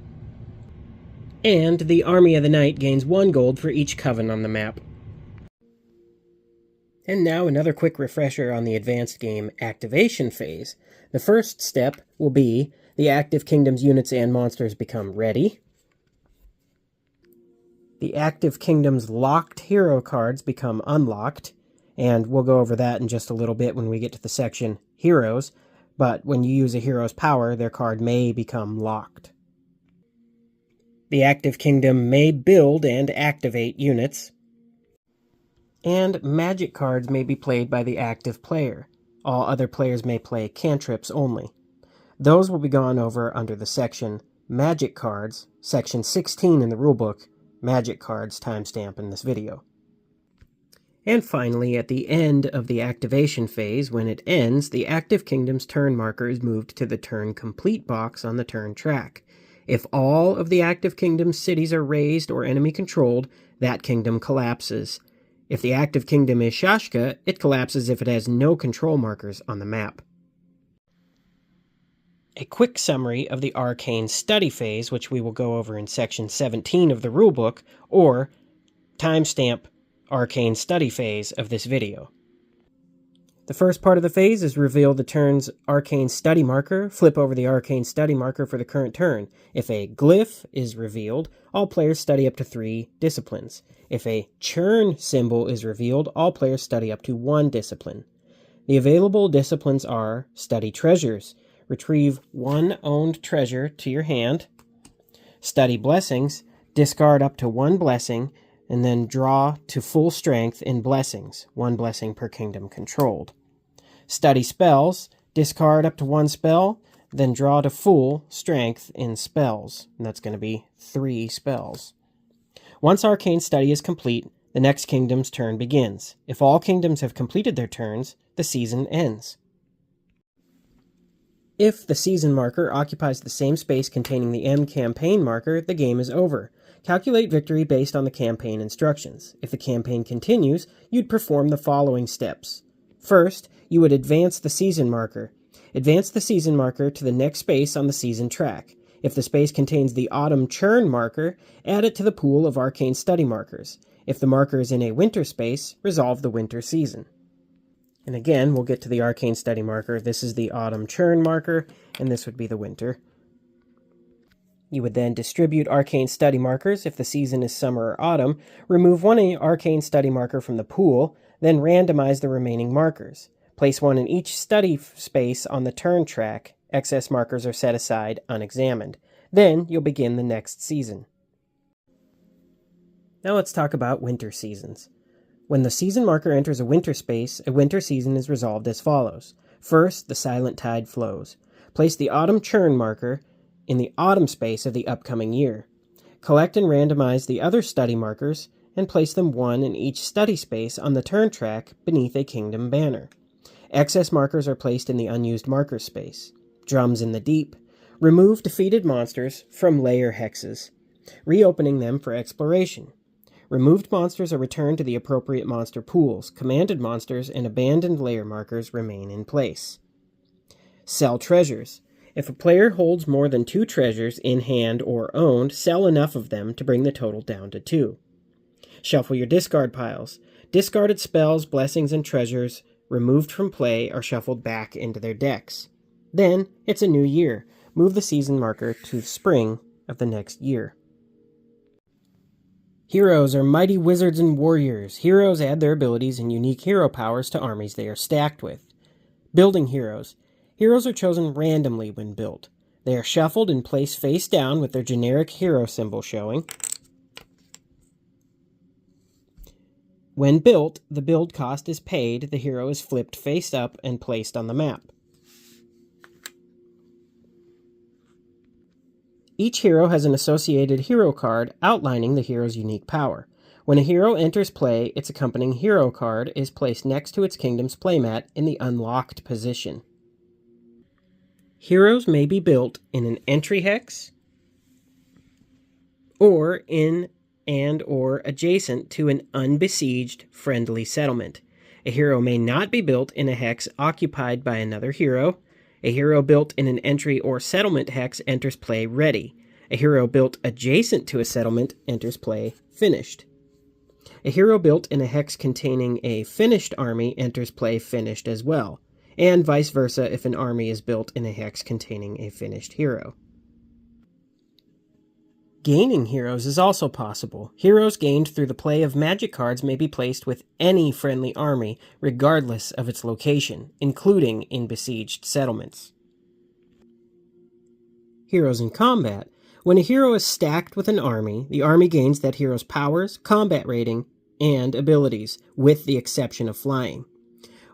And the Army of the Night gains 1 gold for each coven on the map. And now another quick refresher on the advanced game activation phase. The first step will be the active kingdom's units and monsters become ready. The active kingdom's locked hero cards become unlocked, and we'll go over that in just a little bit when we get to the section Heroes, but when you use a hero's power, their card may become locked. The active kingdom may build and activate units, and magic cards may be played by the active player. All other players may play cantrips only. Those will be gone over under the section Magic Cards, section 16 in the rulebook, Magic Cards timestamp in this video. And finally, at the end of the activation phase, when it ends, the active kingdom's turn marker is moved to the turn complete box on the turn track. If all of the active kingdom's cities are razed or enemy controlled, that kingdom collapses. If the active kingdom is Shashka, it collapses if it has no control markers on the map. A quick summary of the Arcane Study Phase, which we will go over in section 17 of the rulebook, or timestamp Arcane Study Phase of this video. The first part of the phase is reveal the turn's Arcane Study marker. Flip over the Arcane Study marker for the current turn. If a glyph is revealed, all players study up to 3 disciplines. If a churn symbol is revealed, all players study up to 1 discipline. The available disciplines are Study Treasures. Retrieve 1 owned treasure to your hand. Study Blessings. Discard up to 1 blessing, and then draw to full strength in blessings. 1 blessing per kingdom controlled. Study Spells. Discard up to 1 spell, then draw to full strength in spells. And that's going to be 3 spells. Once Arcane Study is complete, the next kingdom's turn begins. If all kingdoms have completed their turns, the season ends. If the season marker occupies the same space containing the M campaign marker, the game is over. Calculate victory based on the campaign instructions. If the campaign continues, you'd perform the following steps. First, you would advance the season marker. Advance the season marker to the next space on the season track. If the space contains the autumn churn marker, add it to the pool of Arcane Study markers. If the marker is in a winter space, resolve the winter season. And again, we'll get to the Arcane Study marker. This is the autumn churn marker, and this would be the winter. You would then distribute Arcane Study markers if the season is summer or autumn, remove 1 Arcane Study marker from the pool, then randomize the remaining markers. Place one in each study space on the turn track. Excess markers are set aside unexamined. Then you'll begin the next season. Now let's talk about winter seasons. When the season marker enters a winter space, a winter season is resolved as follows. First, the silent tide flows. Place the autumn churn marker in the autumn space of the upcoming year. Collect and randomize the other study markers and place them one in each study space on the turn track beneath a kingdom banner. Excess markers are placed in the unused marker space. Drums in the deep. Remove defeated monsters from layer hexes, reopening them for exploration. Removed monsters are returned to the appropriate monster pools. Commanded monsters and abandoned layer markers remain in place. Sell treasures. If a player holds more than 2 treasures in hand or owned, sell enough of them to bring the total down to 2. Shuffle your discard piles. Discarded spells, blessings, and treasures removed from play are shuffled back into their decks. Then, it's a new year. Move the season marker to spring of the next year. Heroes are mighty wizards and warriors. Heroes add their abilities and unique hero powers to armies they are stacked with. Building heroes. Heroes are chosen randomly when built. They are shuffled and placed face down with their generic hero symbol showing. When built, the build cost is paid, the hero is flipped face up and placed on the map. Each hero has an associated hero card outlining the hero's unique power. When a hero enters play, its accompanying hero card is placed next to its kingdom's playmat in the unlocked position. Heroes may be built in an entry hex or in and/or adjacent to an unbesieged friendly settlement. A hero may not be built in a hex occupied by another hero. A hero built in an entry or settlement hex enters play ready. A hero built adjacent to a settlement enters play finished. A hero built in a hex containing a finished army enters play finished as well, and vice versa if an army is built in a hex containing a finished hero. Gaining heroes is also possible. Heroes gained through the play of magic cards may be placed with any friendly army, regardless of its location, including in besieged settlements. Heroes in combat. When a hero is stacked with an army, the army gains that hero's powers, combat rating, and abilities, with the exception of flying.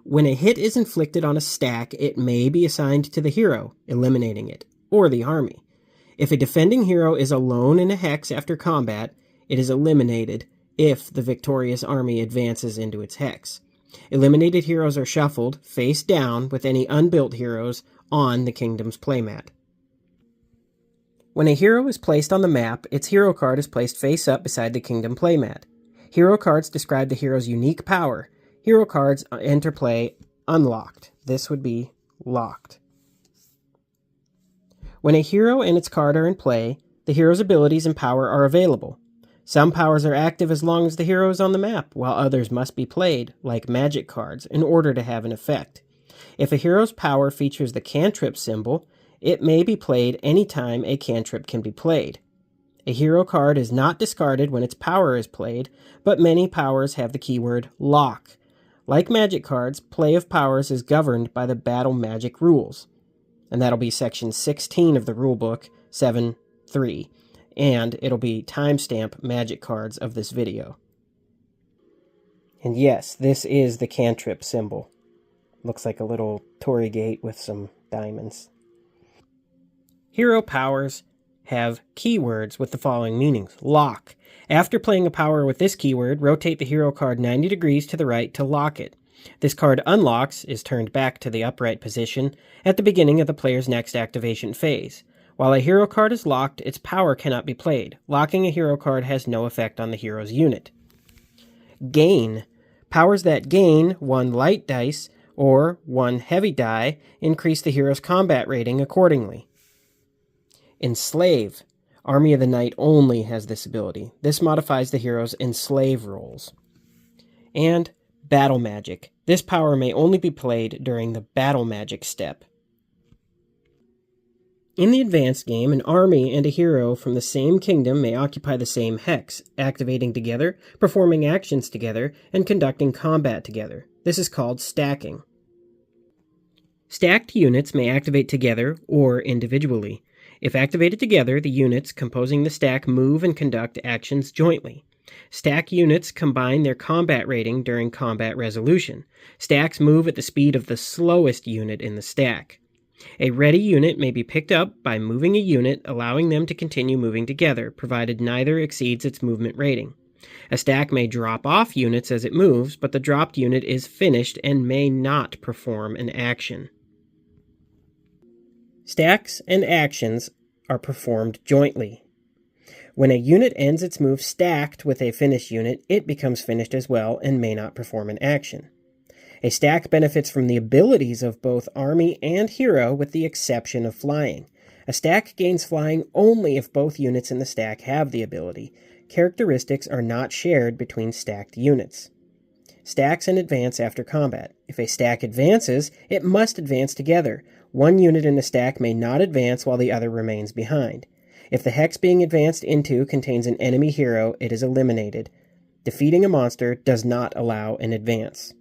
When a hit is inflicted on a stack, it may be assigned to the hero, eliminating it, or the army. If a defending hero is alone in a hex after combat, it is eliminated if the victorious army advances into its hex. Eliminated heroes are shuffled face down with any unbuilt heroes on the kingdom's playmat. When a hero is placed on the map, its hero card is placed face up beside the kingdom playmat. Hero cards describe the hero's unique power. Hero cards enter play unlocked. This would be locked. When a hero and its card are in play, the hero's abilities and power are available. Some powers are active as long as the hero is on the map, while others must be played, like magic cards, in order to have an effect. If a hero's power features the cantrip symbol, it may be played anytime a cantrip can be played. A hero card is not discarded when its power is played, but many powers have the keyword lock. Like magic cards, play of powers is governed by the battle magic rules. And that'll be section 16 of the rulebook, 7.3. And it'll be timestamp magic cards of this video. And yes, this is the cantrip symbol. Looks like a little torii gate with some diamonds. Hero powers have keywords with the following meanings. Lock. After playing a power with this keyword, rotate the hero card 90 degrees to the right to lock it. This card unlocks, is turned back to the upright position, at the beginning of the player's next activation phase. While a hero card is locked, its power cannot be played. Locking a hero card has no effect on the hero's unit. Gain. Powers that gain 1 light dice or 1 heavy die increase the hero's combat rating accordingly. Enslave. Army of the Night only has this ability. This modifies the hero's enslave rolls. And battle magic. This power may only be played during the battle magic step. In the advanced game, an army and a hero from the same kingdom may occupy the same hex, activating together, performing actions together, and conducting combat together. This is called stacking. Stacked units may activate together or individually. If activated together, the units composing the stack move and conduct actions jointly. Stack units combine their combat rating during combat resolution. Stacks move at the speed of the slowest unit in the stack. A ready unit may be picked up by moving a unit, allowing them to continue moving together, provided neither exceeds its movement rating. A stack may drop off units as it moves, but the dropped unit is finished and may not perform an action. Stacks and actions are performed jointly. When a unit ends its move stacked with a finished unit, it becomes finished as well and may not perform an action. A stack benefits from the abilities of both army and hero with the exception of flying. A stack gains flying only if both units in the stack have the ability. Characteristics are not shared between stacked units. Stacks and advance after combat. If a stack advances, it must advance together. One unit in a stack may not advance while the other remains behind. If the hex being advanced into contains an enemy hero, it is eliminated. Defeating a monster does not allow an advance.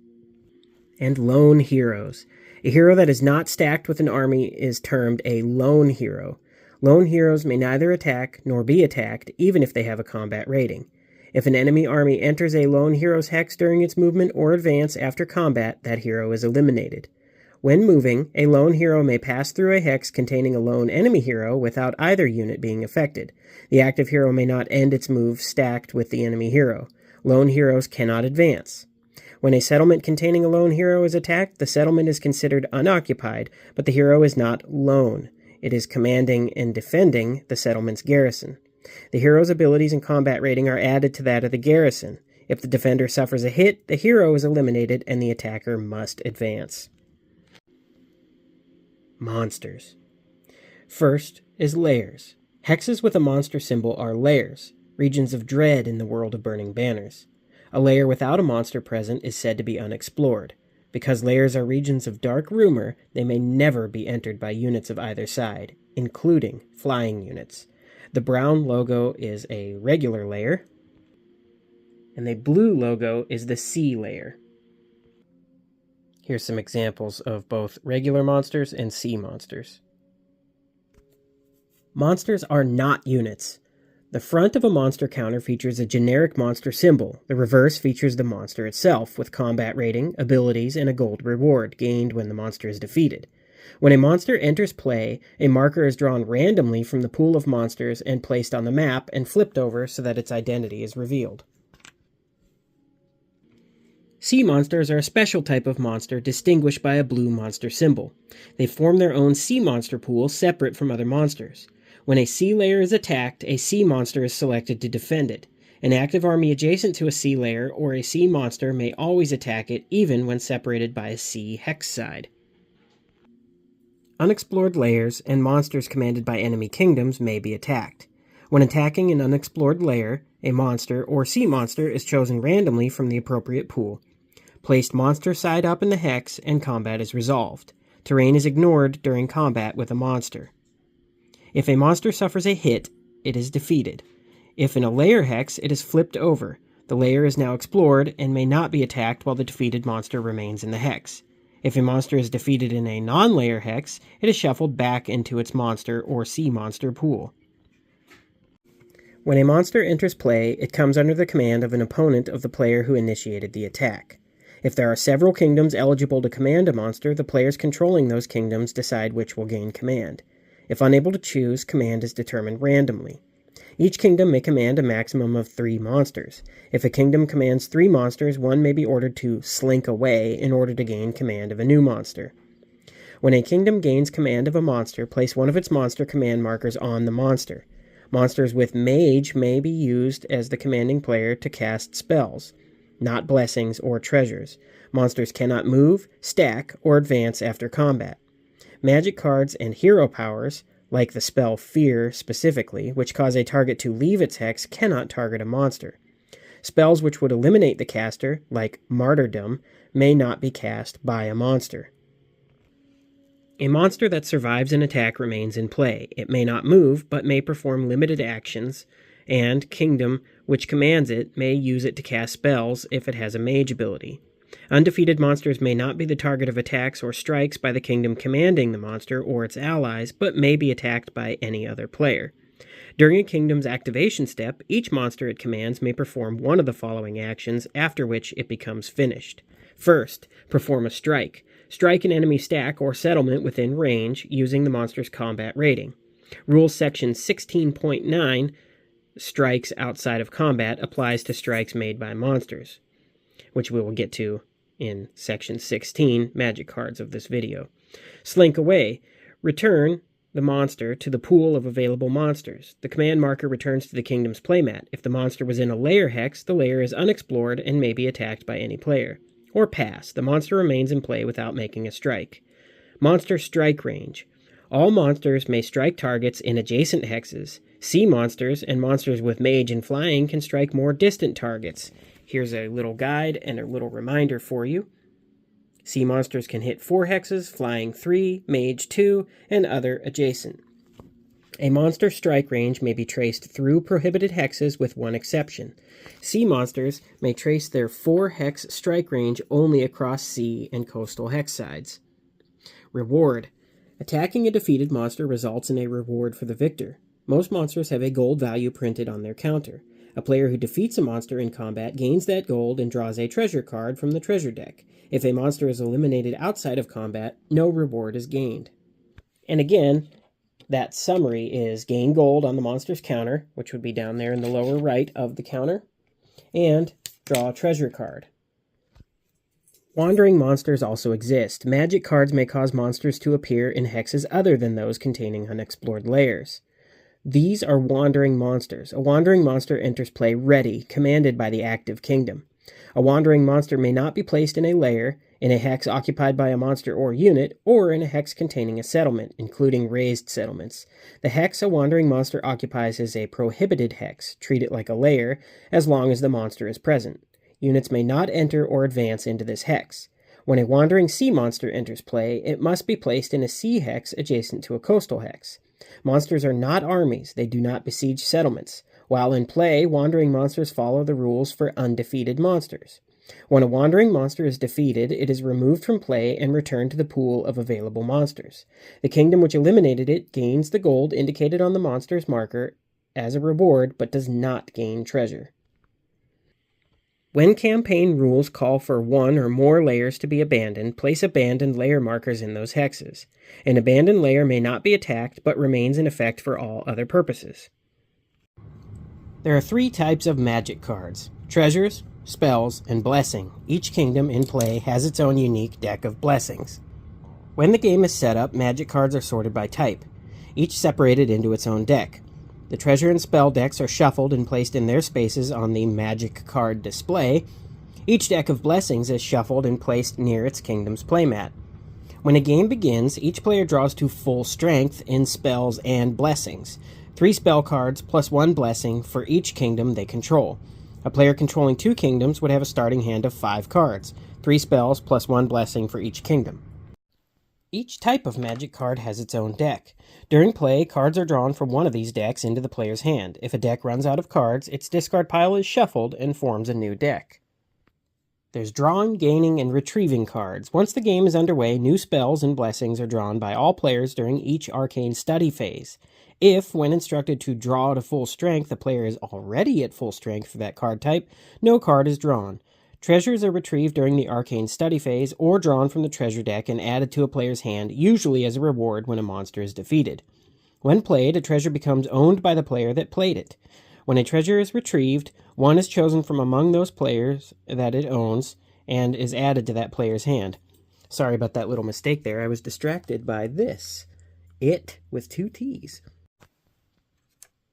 And lone heroes. A hero that is not stacked with an army is termed a lone hero. Lone heroes may neither attack nor be attacked, even if they have a combat rating. If an enemy army enters a lone hero's hex during its movement or advance after combat, that hero is eliminated. When moving, a lone hero may pass through a hex containing a lone enemy hero without either unit being affected. The active hero may not end its move stacked with the enemy hero. Lone heroes cannot advance. When a settlement containing a lone hero is attacked, the settlement is considered unoccupied, but the hero is not lone. It is commanding and defending the settlement's garrison. The hero's abilities and combat rating are added to that of the garrison. If the defender suffers a hit, the hero is eliminated and the attacker must advance. Monsters. First is layers. Hexes with a monster symbol are layers, regions of dread in the world of burning banners. A layer without a monster present is said to be unexplored. Because layers are regions of dark rumor, they may never be entered by units of either side, including flying units. The brown logo is a regular layer, and the blue logo is the sea layer. Here's some examples of both regular monsters and sea monsters. Monsters are not units. The front of a monster counter features a generic monster symbol. The reverse features the monster itself, with combat rating, abilities, and a gold reward gained when the monster is defeated. When a monster enters play, a marker is drawn randomly from the pool of monsters and placed on the map and flipped over so that its identity is revealed. Sea monsters are a special type of monster distinguished by a blue monster symbol. They form their own sea monster pool separate from other monsters. When a sea layer is attacked, a sea monster is selected to defend it. An active army adjacent to a sea layer or a sea monster may always attack it, even when separated by a sea hex side. Unexplored layers and monsters commanded by enemy kingdoms may be attacked. When attacking an unexplored layer, a monster or sea monster is chosen randomly from the appropriate pool. Placed monster side up in the hex, and combat is resolved. Terrain is ignored during combat with a monster. If a monster suffers a hit, it is defeated. If in a layer hex, it is flipped over. The layer is now explored and may not be attacked while the defeated monster remains in the hex. If a monster is defeated in a non-layer hex, it is shuffled back into its monster or sea monster pool. When a monster enters play, it comes under the command of an opponent of the player who initiated the attack. If there are several kingdoms eligible to command a monster, the players controlling those kingdoms decide which will gain command. If unable to choose, command is determined randomly. Each kingdom may command a maximum of 3 monsters. If a kingdom commands 3 monsters, one may be ordered to slink away in order to gain command of a new monster. When a kingdom gains command of a monster, place one of its monster command markers on the monster. Monsters with mage may be used as the commanding player to cast spells, not blessings or treasures. Monsters cannot move, stack, or advance after combat. Magic cards and hero powers, like the spell Fear specifically, which cause a target to leave its hex, cannot target a monster. Spells which would eliminate the caster, like Martyrdom, may not be cast by a monster. A monster that survives an attack remains in play. It may not move, but may perform limited actions, and kingdom which commands it may use it to cast spells if it has a mage ability. Undefeated monsters may not be the target of attacks or strikes by the kingdom commanding the monster or its allies, but may be attacked by any other player. During a kingdom's activation step, each monster it commands may perform one of the following actions, after which it becomes finished. First, perform a strike. Strike an enemy stack or settlement within range using the monster's combat rating. Rules Section 16.9, strikes outside of combat, applies to strikes made by monsters, which we will get to in Section 16, magic cards of this video. Slink away. Return the monster to the pool of available monsters. The command marker returns to the kingdom's playmat. If the monster was in a lair hex, the lair is unexplored and may be attacked by any player. Or pass. The monster remains in play without making a strike. Monster strike range. All monsters may strike targets in adjacent hexes. Sea monsters and monsters with mage and flying can strike more distant targets. Here's a little guide and a little reminder for you. Sea monsters can hit 4 hexes, flying 3, mage 2, and other adjacent. A monster strike range may be traced through prohibited hexes with one exception. Sea monsters may trace their 4-hex strike range only across sea and coastal hex sides. Reward. Attacking a defeated monster results in a reward for the victor. Most monsters have a gold value printed on their counter. A player who defeats a monster in combat gains that gold and draws a treasure card from the treasure deck. If a monster is eliminated outside of combat, no reward is gained. And again, that summary is gain gold on the monster's counter, which would be down there in the lower right of the counter, and draw a treasure card. Wandering monsters also exist. Magic cards may cause monsters to appear in hexes other than those containing unexplored layers. These are wandering monsters. A wandering monster enters play ready, commanded by the active kingdom. A wandering monster may not be placed in a lair, in a hex occupied by a monster or unit, or in a hex containing a settlement, including raised settlements. The hex a wandering monster occupies is a prohibited hex. Treat it like a lair, as long as the monster is present. Units may not enter or advance into this hex. When a wandering sea monster enters play, it must be placed in a sea hex adjacent to a coastal hex. Monsters are not armies. They do not besiege settlements. While in play, wandering monsters follow the rules for undefeated monsters. When a wandering monster is defeated, it is removed from play and returned to the pool of available monsters. The kingdom which eliminated it gains the gold indicated on the monster's marker as a reward, but does not gain treasure. When campaign rules call for one or more layers to be abandoned, place abandoned layer markers in those hexes. An abandoned layer may not be attacked, but remains in effect for all other purposes. There are 3 types of magic cards: treasures, spells, and blessing. Each kingdom in play has its own unique deck of blessings. When the game is set up, magic cards are sorted by type, each separated into its own deck. The treasure and spell decks are shuffled and placed in their spaces on the magic card display. Each deck of blessings is shuffled and placed near its kingdom's playmat. When a game begins, each player draws to full strength in spells and blessings. 3 spell cards plus 1 blessing for each kingdom they control. A player controlling 2 kingdoms would have a starting hand of 5 cards, 3 spells plus 1 blessing for each kingdom. Each type of magic card has its own deck. During play, cards are drawn from one of these decks into the player's hand. If a deck runs out of cards, its discard pile is shuffled and forms a new deck. There's drawing, gaining, and retrieving cards. Once the game is underway, new spells and blessings are drawn by all players during each arcane study phase. If, when instructed to draw to full strength, the player is already at full strength for that card type, no card is drawn. Treasures are retrieved during the arcane study phase or drawn from the treasure deck and added to a player's hand, usually as a reward when a monster is defeated. When played, a treasure becomes owned by the player that played it. When a treasure is retrieved, one is chosen from among those players that it owns and is added to that player's hand. Sorry about that little mistake there. I was distracted by this. It with 2 T's.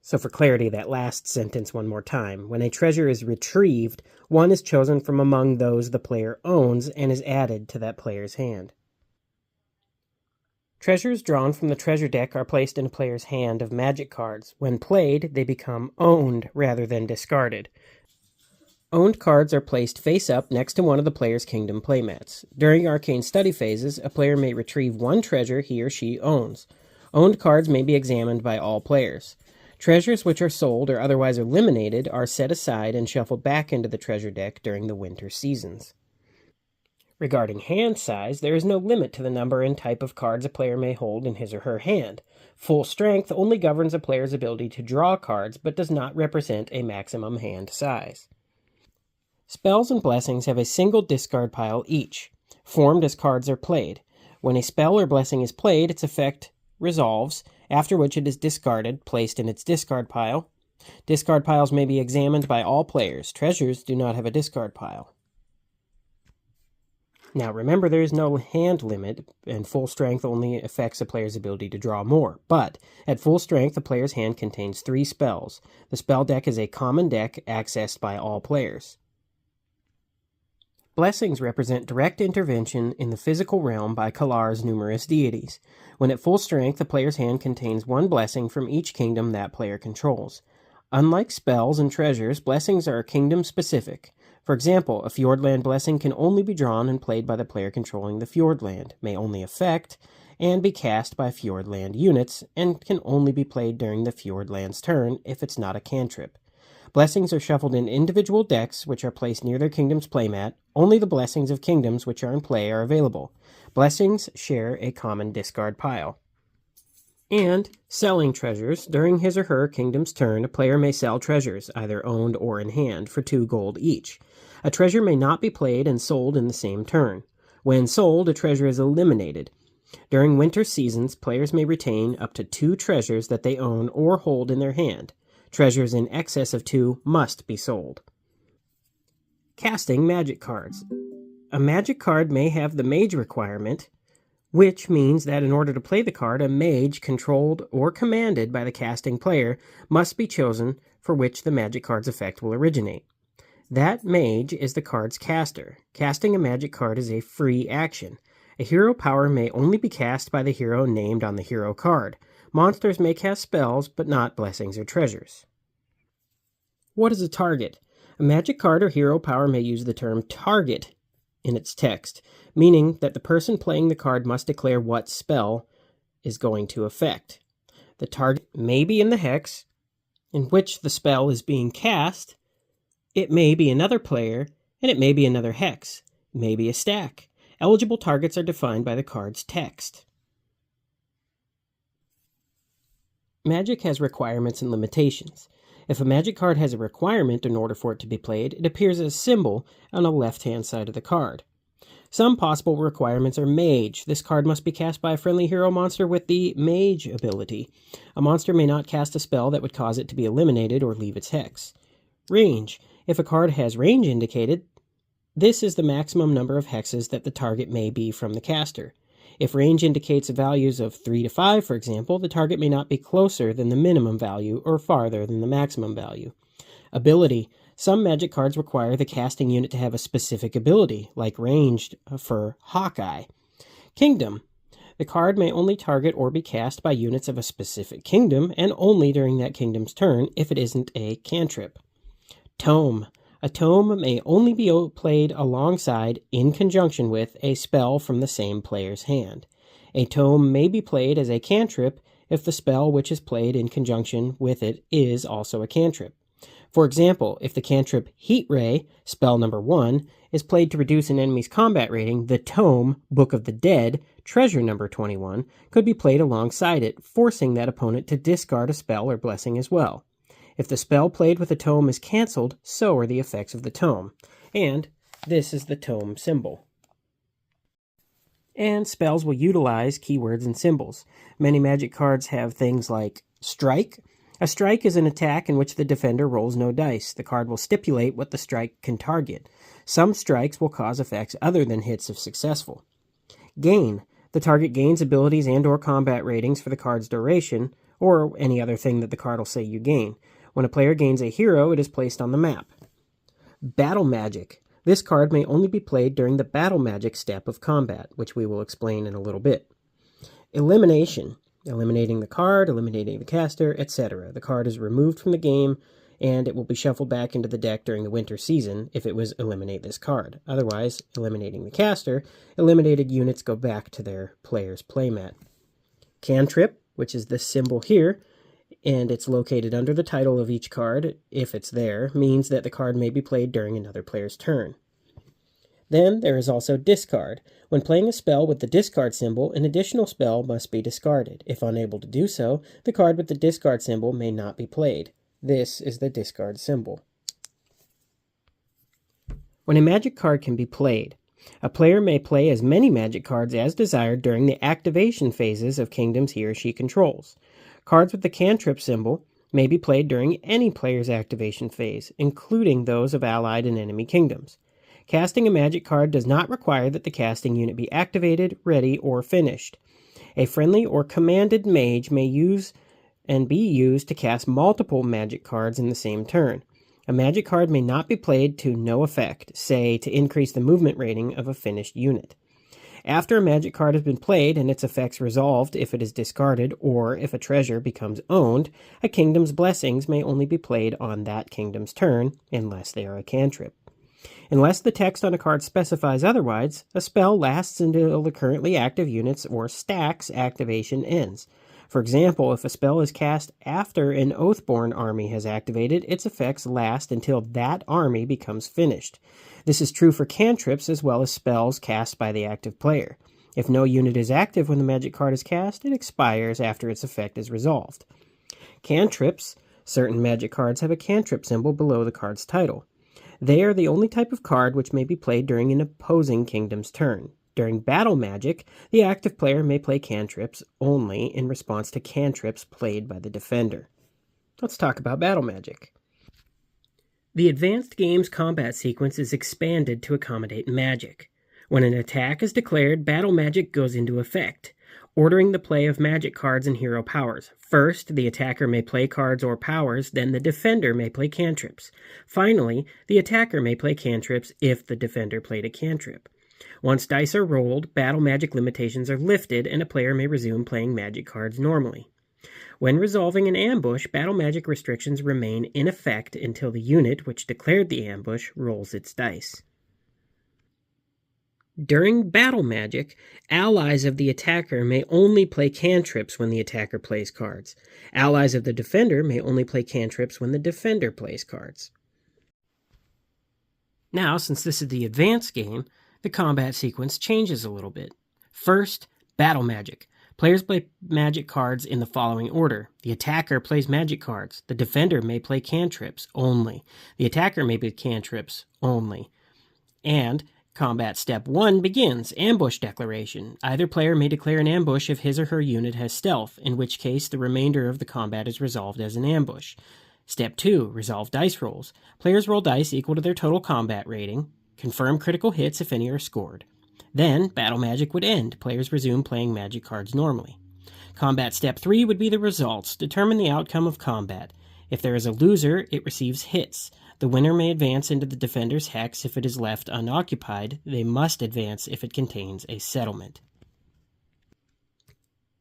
So for clarity, that last sentence one more time. When a treasure is retrieved, one is chosen from among those the player owns and is added to that player's hand. Treasures drawn from the treasure deck are placed in a player's hand of magic cards. When played, they become owned rather than discarded. Owned cards are placed face up next to one of the player's kingdom playmats. During arcane study phases, a player may retrieve 1 treasure he or she owns. Owned cards may be examined by all players. Treasures which are sold or otherwise eliminated are set aside and shuffled back into the treasure deck during the winter seasons. Regarding hand size, there is no limit to the number and type of cards a player may hold in his or her hand. Full strength only governs a player's ability to draw cards, but does not represent a maximum hand size. Spells and blessings have a single discard pile each, formed as cards are played. When a spell or blessing is played, its effect resolves, after which it is discarded, placed in its discard pile. Discard piles may be examined by all players. Treasures do not have a discard pile. Now remember, there is no hand limit, and full strength only affects a player's ability to draw more. But at full strength, the player's hand contains 3 spells. The spell deck is a common deck accessed by all players. Blessings represent direct intervention in the physical realm by Kalar's numerous deities. When at full strength, the player's hand contains 1 blessing from each kingdom that player controls. Unlike spells and treasures, blessings are kingdom-specific. For example, a Fjordland blessing can only be drawn and played by the player controlling the Fjordland, may only affect and be cast by Fjordland units, and can only be played during the Fjordland's turn if it's not a cantrip. Blessings are shuffled in individual decks which are placed near their kingdom's playmat. Only the blessings of kingdoms which are in play are available. Blessings share a common discard pile. And selling treasures. During his or her kingdom's turn, a player may sell treasures, either owned or in hand, for 2 gold each. A treasure may not be played and sold in the same turn. When sold, a treasure is eliminated. During winter seasons, players may retain up to 2 treasures that they own or hold in their hand. Treasures in excess of 2 must be sold. Casting magic cards. A magic card may have the mage requirement, which means that in order to play the card, a mage controlled or commanded by the casting player must be chosen for which the magic card's effect will originate. That mage is the card's caster. Casting a magic card is a free action. A hero power may only be cast by the hero named on the hero card. Monsters may cast spells, but not blessings or treasures. What is a target? A magic card or hero power may use the term target in its text, meaning that the person playing the card must declare what spell is going to affect. The target may be in the hex in which the spell is being cast. It may be another player, and it may be another hex. It may be a stack. Eligible targets are defined by the card's text. Magic has requirements and limitations. If a magic card has a requirement in order for it to be played, it appears as a symbol on the left-hand side of the card. Some possible requirements are Mage. This card must be cast by a friendly hero monster with the Mage ability. A monster may not cast a spell that would cause it to be eliminated or leave its hex. Range. If a card has range indicated, this is the maximum number of hexes that the target may be from the caster. If range indicates values of 3 to 5, for example, the target may not be closer than the minimum value or farther than the maximum value. Ability. Some magic cards require the casting unit to have a specific ability, like ranged for Hawkeye. Kingdom. The card may only target or be cast by units of a specific kingdom, and only during that kingdom's turn if it isn't a cantrip. Tome. A tome may only be played alongside, in conjunction with, a spell from the same player's hand. A tome may be played as a cantrip if the spell which is played in conjunction with it is also a cantrip. For example, if the cantrip Heat Ray, spell number 1, is played to reduce an enemy's combat rating, the tome, Book of the Dead, treasure number 21, could be played alongside it, forcing that opponent to discard a spell or blessing as well. If the spell played with a tome is cancelled, so are the effects of the tome. And this is the tome symbol. And spells will utilize keywords and symbols. Many magic cards have things like strike. A strike is an attack in which the defender rolls no dice. The card will stipulate what the strike can target. Some strikes will cause effects other than hits if successful. Gain. The target gains abilities and or combat ratings for the card's duration, or any other thing that the card will say you gain. When a player gains a hero, it is placed on the map. Battle Magic. This card may only be played during the Battle Magic step of combat, which we will explain in a little bit. Elimination. Eliminating the card, eliminating the caster, etc. The card is removed from the game, and it will be shuffled back into the deck during the winter season if it was eliminate this card. Otherwise, eliminating the caster, eliminated units go back to their player's playmat. Cantrip, which is this symbol here, and it's located under the title of each card, if it's there, means that the card may be played during another player's turn. Then there is also discard. When playing a spell with the discard symbol, an additional spell must be discarded. If unable to do so, the card with the discard symbol may not be played. This is the discard symbol. When a magic card can be played, a player may play as many magic cards as desired during the activation phases of kingdoms he or she controls. Cards with the cantrip symbol may be played during any player's activation phase, including those of allied and enemy kingdoms. Casting a magic card does not require that the casting unit be activated, ready, or finished. A friendly or commanded mage may use and be used to cast multiple magic cards in the same turn. A magic card may not be played to no effect, say to increase the movement rating of a finished unit. After a magic card has been played and its effects resolved if it is discarded or if a treasure becomes owned, a kingdom's blessings may only be played on that kingdom's turn, unless they are a cantrip. Unless the text on a card specifies otherwise, a spell lasts until the currently active unit's or stack's activation ends. For example, if a spell is cast after an Oathborn army has activated, its effects last until that army becomes finished. This is true for cantrips as well as spells cast by the active player. If no unit is active when the magic card is cast, it expires after its effect is resolved. Cantrips. Certain magic cards have a cantrip symbol below the card's title. They are the only type of card which may be played during an opposing kingdom's turn. During battle magic, the active player may play cantrips only in response to cantrips played by the defender. Let's talk about battle magic. The advanced game's combat sequence is expanded to accommodate magic. When an attack is declared, battle magic goes into effect, ordering the play of magic cards and hero powers. First, the attacker may play cards or powers, then the defender may play cantrips. Finally, the attacker may play cantrips if the defender played a cantrip. Once dice are rolled, battle magic limitations are lifted and a player may resume playing magic cards normally. When resolving an ambush, battle magic restrictions remain in effect until the unit which declared the ambush rolls its dice. During battle magic, allies of the attacker may only play cantrips when the attacker plays cards. Allies of the defender may only play cantrips when the defender plays cards. Now, since this is the advanced game, the combat sequence changes a little bit. First, battle magic. Players play magic cards in the following order. The attacker plays magic cards. The defender may play cantrips only. The attacker may play cantrips only. And combat step 1 begins. Ambush declaration. Either player may declare an ambush if his or her unit has stealth, in which case the remainder of the combat is resolved as an ambush. Step 2. Resolve dice rolls. Players roll dice equal to their total combat rating. Confirm critical hits if any are scored. Then, battle magic would end. Players resume playing magic cards normally. Combat step 3 would be the results. Determine the outcome of combat. If there is a loser, it receives hits. The winner may advance into the defender's hex if it is left unoccupied. They must advance if it contains a settlement.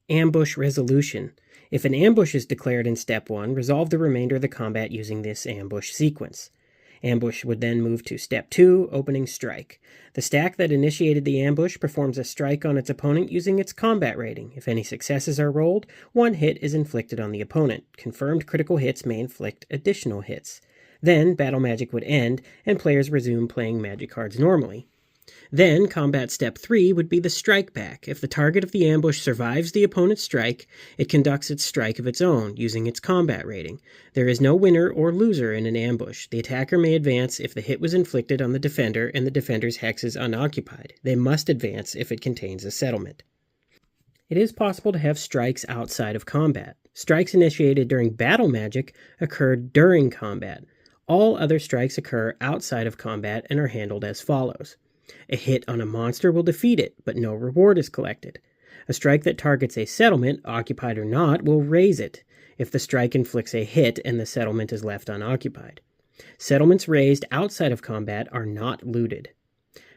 Ambush resolution. If an ambush is declared in step 1, resolve the remainder of the combat using this ambush sequence. Ambush would then move to step 2, opening strike. The stack that initiated the ambush performs a strike on its opponent using its combat rating. If any successes are rolled, 1 hit is inflicted on the opponent. Confirmed critical hits may inflict additional hits. Then, battle magic would end, and players resume playing magic cards normally. Then, combat step 3 would be the strike back. If the target of the ambush survives the opponent's strike, it conducts its strike of its own, using its combat rating. There is no winner or loser in an ambush. The attacker may advance if the hit was inflicted on the defender and the defender's hex is unoccupied. They must advance if it contains a settlement. It is possible to have strikes outside of combat. Strikes initiated during battle magic occur during combat. All other strikes occur outside of combat and are handled as follows. A hit on a monster will defeat it, but no reward is collected. A strike that targets a settlement, occupied or not, will raise it, if the strike inflicts a hit and the settlement is left unoccupied. Settlements raised outside of combat are not looted.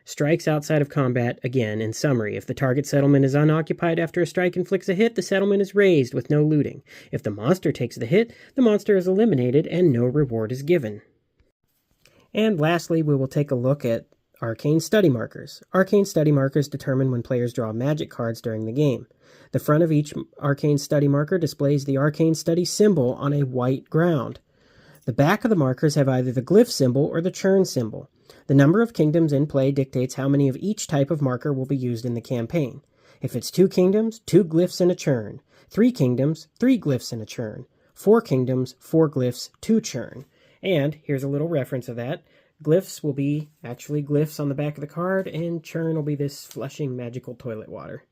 Strikes outside of combat, again, in summary, if the target settlement is unoccupied after a strike inflicts a hit, the settlement is raised with no looting. If the monster takes the hit, the monster is eliminated and no reward is given. And lastly, we will take a look at Arcane study markers. Arcane study markers determine when players draw magic cards during the game. The front of each Arcane study marker displays the Arcane study symbol on a white ground. The back of the markers have either the glyph symbol or the churn symbol. The number of kingdoms in play dictates how many of each type of marker will be used in the campaign. If it's 2 kingdoms, 2 glyphs and a churn. 3 kingdoms, 3 glyphs and a churn. 4 kingdoms, 4 glyphs, 2 churn. And here's a little reference of that. Glyphs will be actually glyphs on the back of the card, and churn will be this flushing magical toilet water.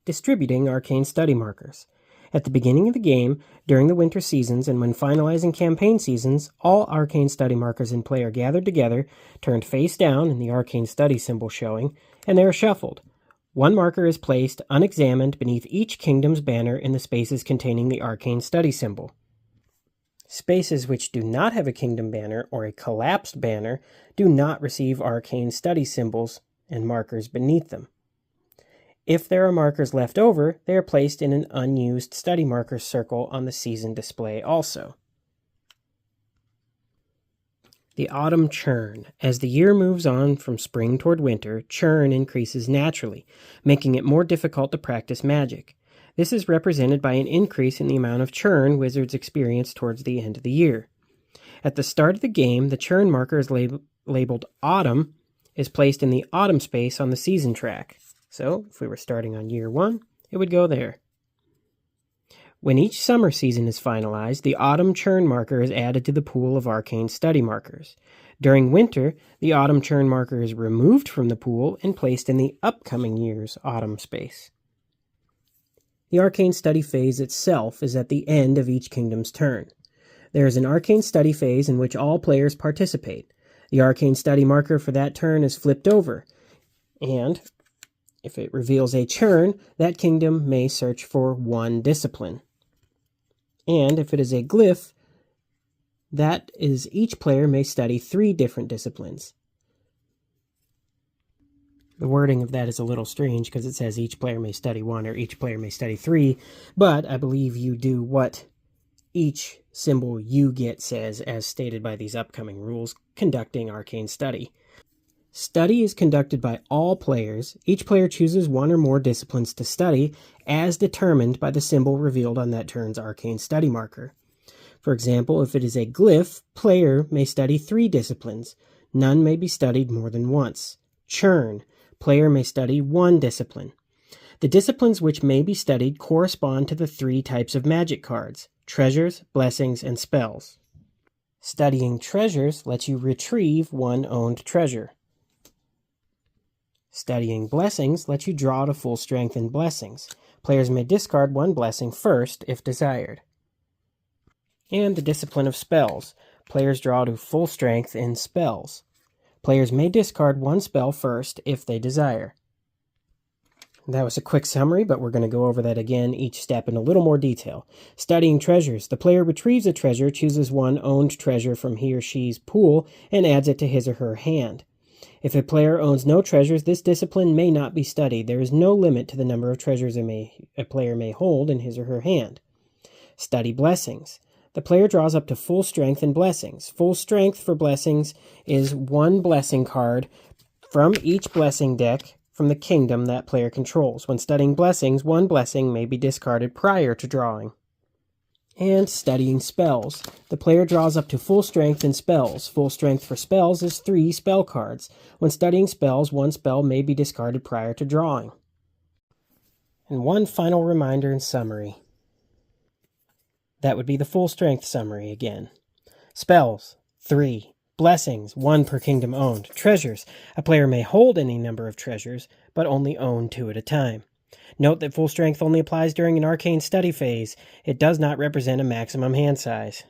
Distributing arcane study markers. At the beginning of the game, during the winter seasons, and when finalizing campaign seasons, all arcane study markers in play are gathered together, turned face down in the arcane study symbol showing, and they are shuffled. One marker is placed unexamined beneath each kingdom's banner in the spaces containing the arcane study symbol. Spaces which do not have a kingdom banner or a collapsed banner do not receive arcane study symbols and markers beneath them. If there are markers left over, they are placed in an unused study marker circle on the season display also. The autumn churn. As the year moves on from spring toward winter, churn increases naturally, making it more difficult to practice magic. This is represented by an increase in the amount of churn wizards experience towards the end of the year. At the start of the game, the churn marker is labeled autumn is placed in the autumn space on the season track. So, if we were starting on year 1, it would go there. When each summer season is finalized, the autumn churn marker is added to the pool of arcane study markers. During winter, the autumn churn marker is removed from the pool and placed in the upcoming year's autumn space. The arcane study phase itself is at the end of each kingdom's turn. There is an arcane study phase in which all players participate. The arcane study marker for that turn is flipped over, and if it reveals a churn, that kingdom may search for 1 discipline. And if it is a glyph, that is each player may study 3 different disciplines. The wording of that is a little strange because it says each player may study 1 or each player may study 3, but I believe you do what each symbol you get says as stated by these upcoming rules conducting arcane study. Study is conducted by all players. Each player chooses 1 or more disciplines to study as determined by the symbol revealed on that turn's arcane study marker. For example, if it is a glyph, player may study 3 disciplines. None may be studied more than once. Churn. Player may study 1 discipline. The disciplines which may be studied correspond to the 3 types of magic cards: treasures, blessings, and spells. Studying treasures lets you retrieve 1 owned treasure. Studying blessings lets you draw to full strength in blessings. Players may discard 1 blessing first if desired. And the discipline of spells. Players draw to full strength in spells. Players may discard 1 spell first if they desire. That was a quick summary, but we're going to go over that again, each step in a little more detail. Studying treasures. The player retrieves a treasure, chooses 1 owned treasure from he or she's pool, and adds it to his or her hand. If a player owns no treasures, this discipline may not be studied. There is no limit to the number of treasures a player may hold in his or her hand. Study blessings. The player draws up to full strength in blessings. Full strength for blessings is 1 blessing card from each blessing deck from the kingdom that player controls. When studying blessings, 1 blessing may be discarded prior to drawing. And studying spells. The player draws up to full strength in spells. Full strength for spells is 3 spell cards. When studying spells, 1 spell may be discarded prior to drawing. And one final reminder and summary. That would be the full strength summary again. Spells, 3. Blessings, 1 per kingdom owned. Treasures. A player may hold any number of treasures, but only own 2 at a time. Note that full strength only applies during an arcane study phase. It does not represent a maximum hand size.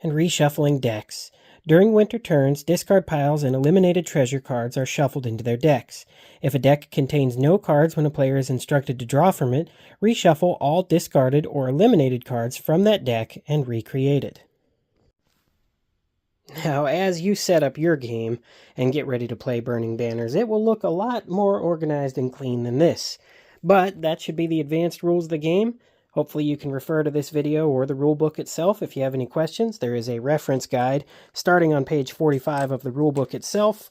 And reshuffling decks. During winter turns, discard piles and eliminated treasure cards are shuffled into their decks. If a deck contains no cards when a player is instructed to draw from it, reshuffle all discarded or eliminated cards from that deck and recreate it. Now, as you set up your game and get ready to play Burning Banners, it will look a lot more organized and clean than this. But that should be the advanced rules of the game. Hopefully you can refer to this video or the rulebook itself if you have any questions. There is a reference guide starting on page 45 of the rulebook itself.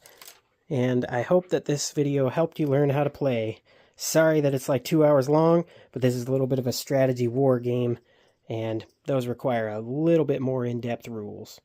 And I hope that this video helped you learn how to play. Sorry that it's like 2 hours long, but this is a little bit of a strategy war game, and those require a little bit more in-depth rules.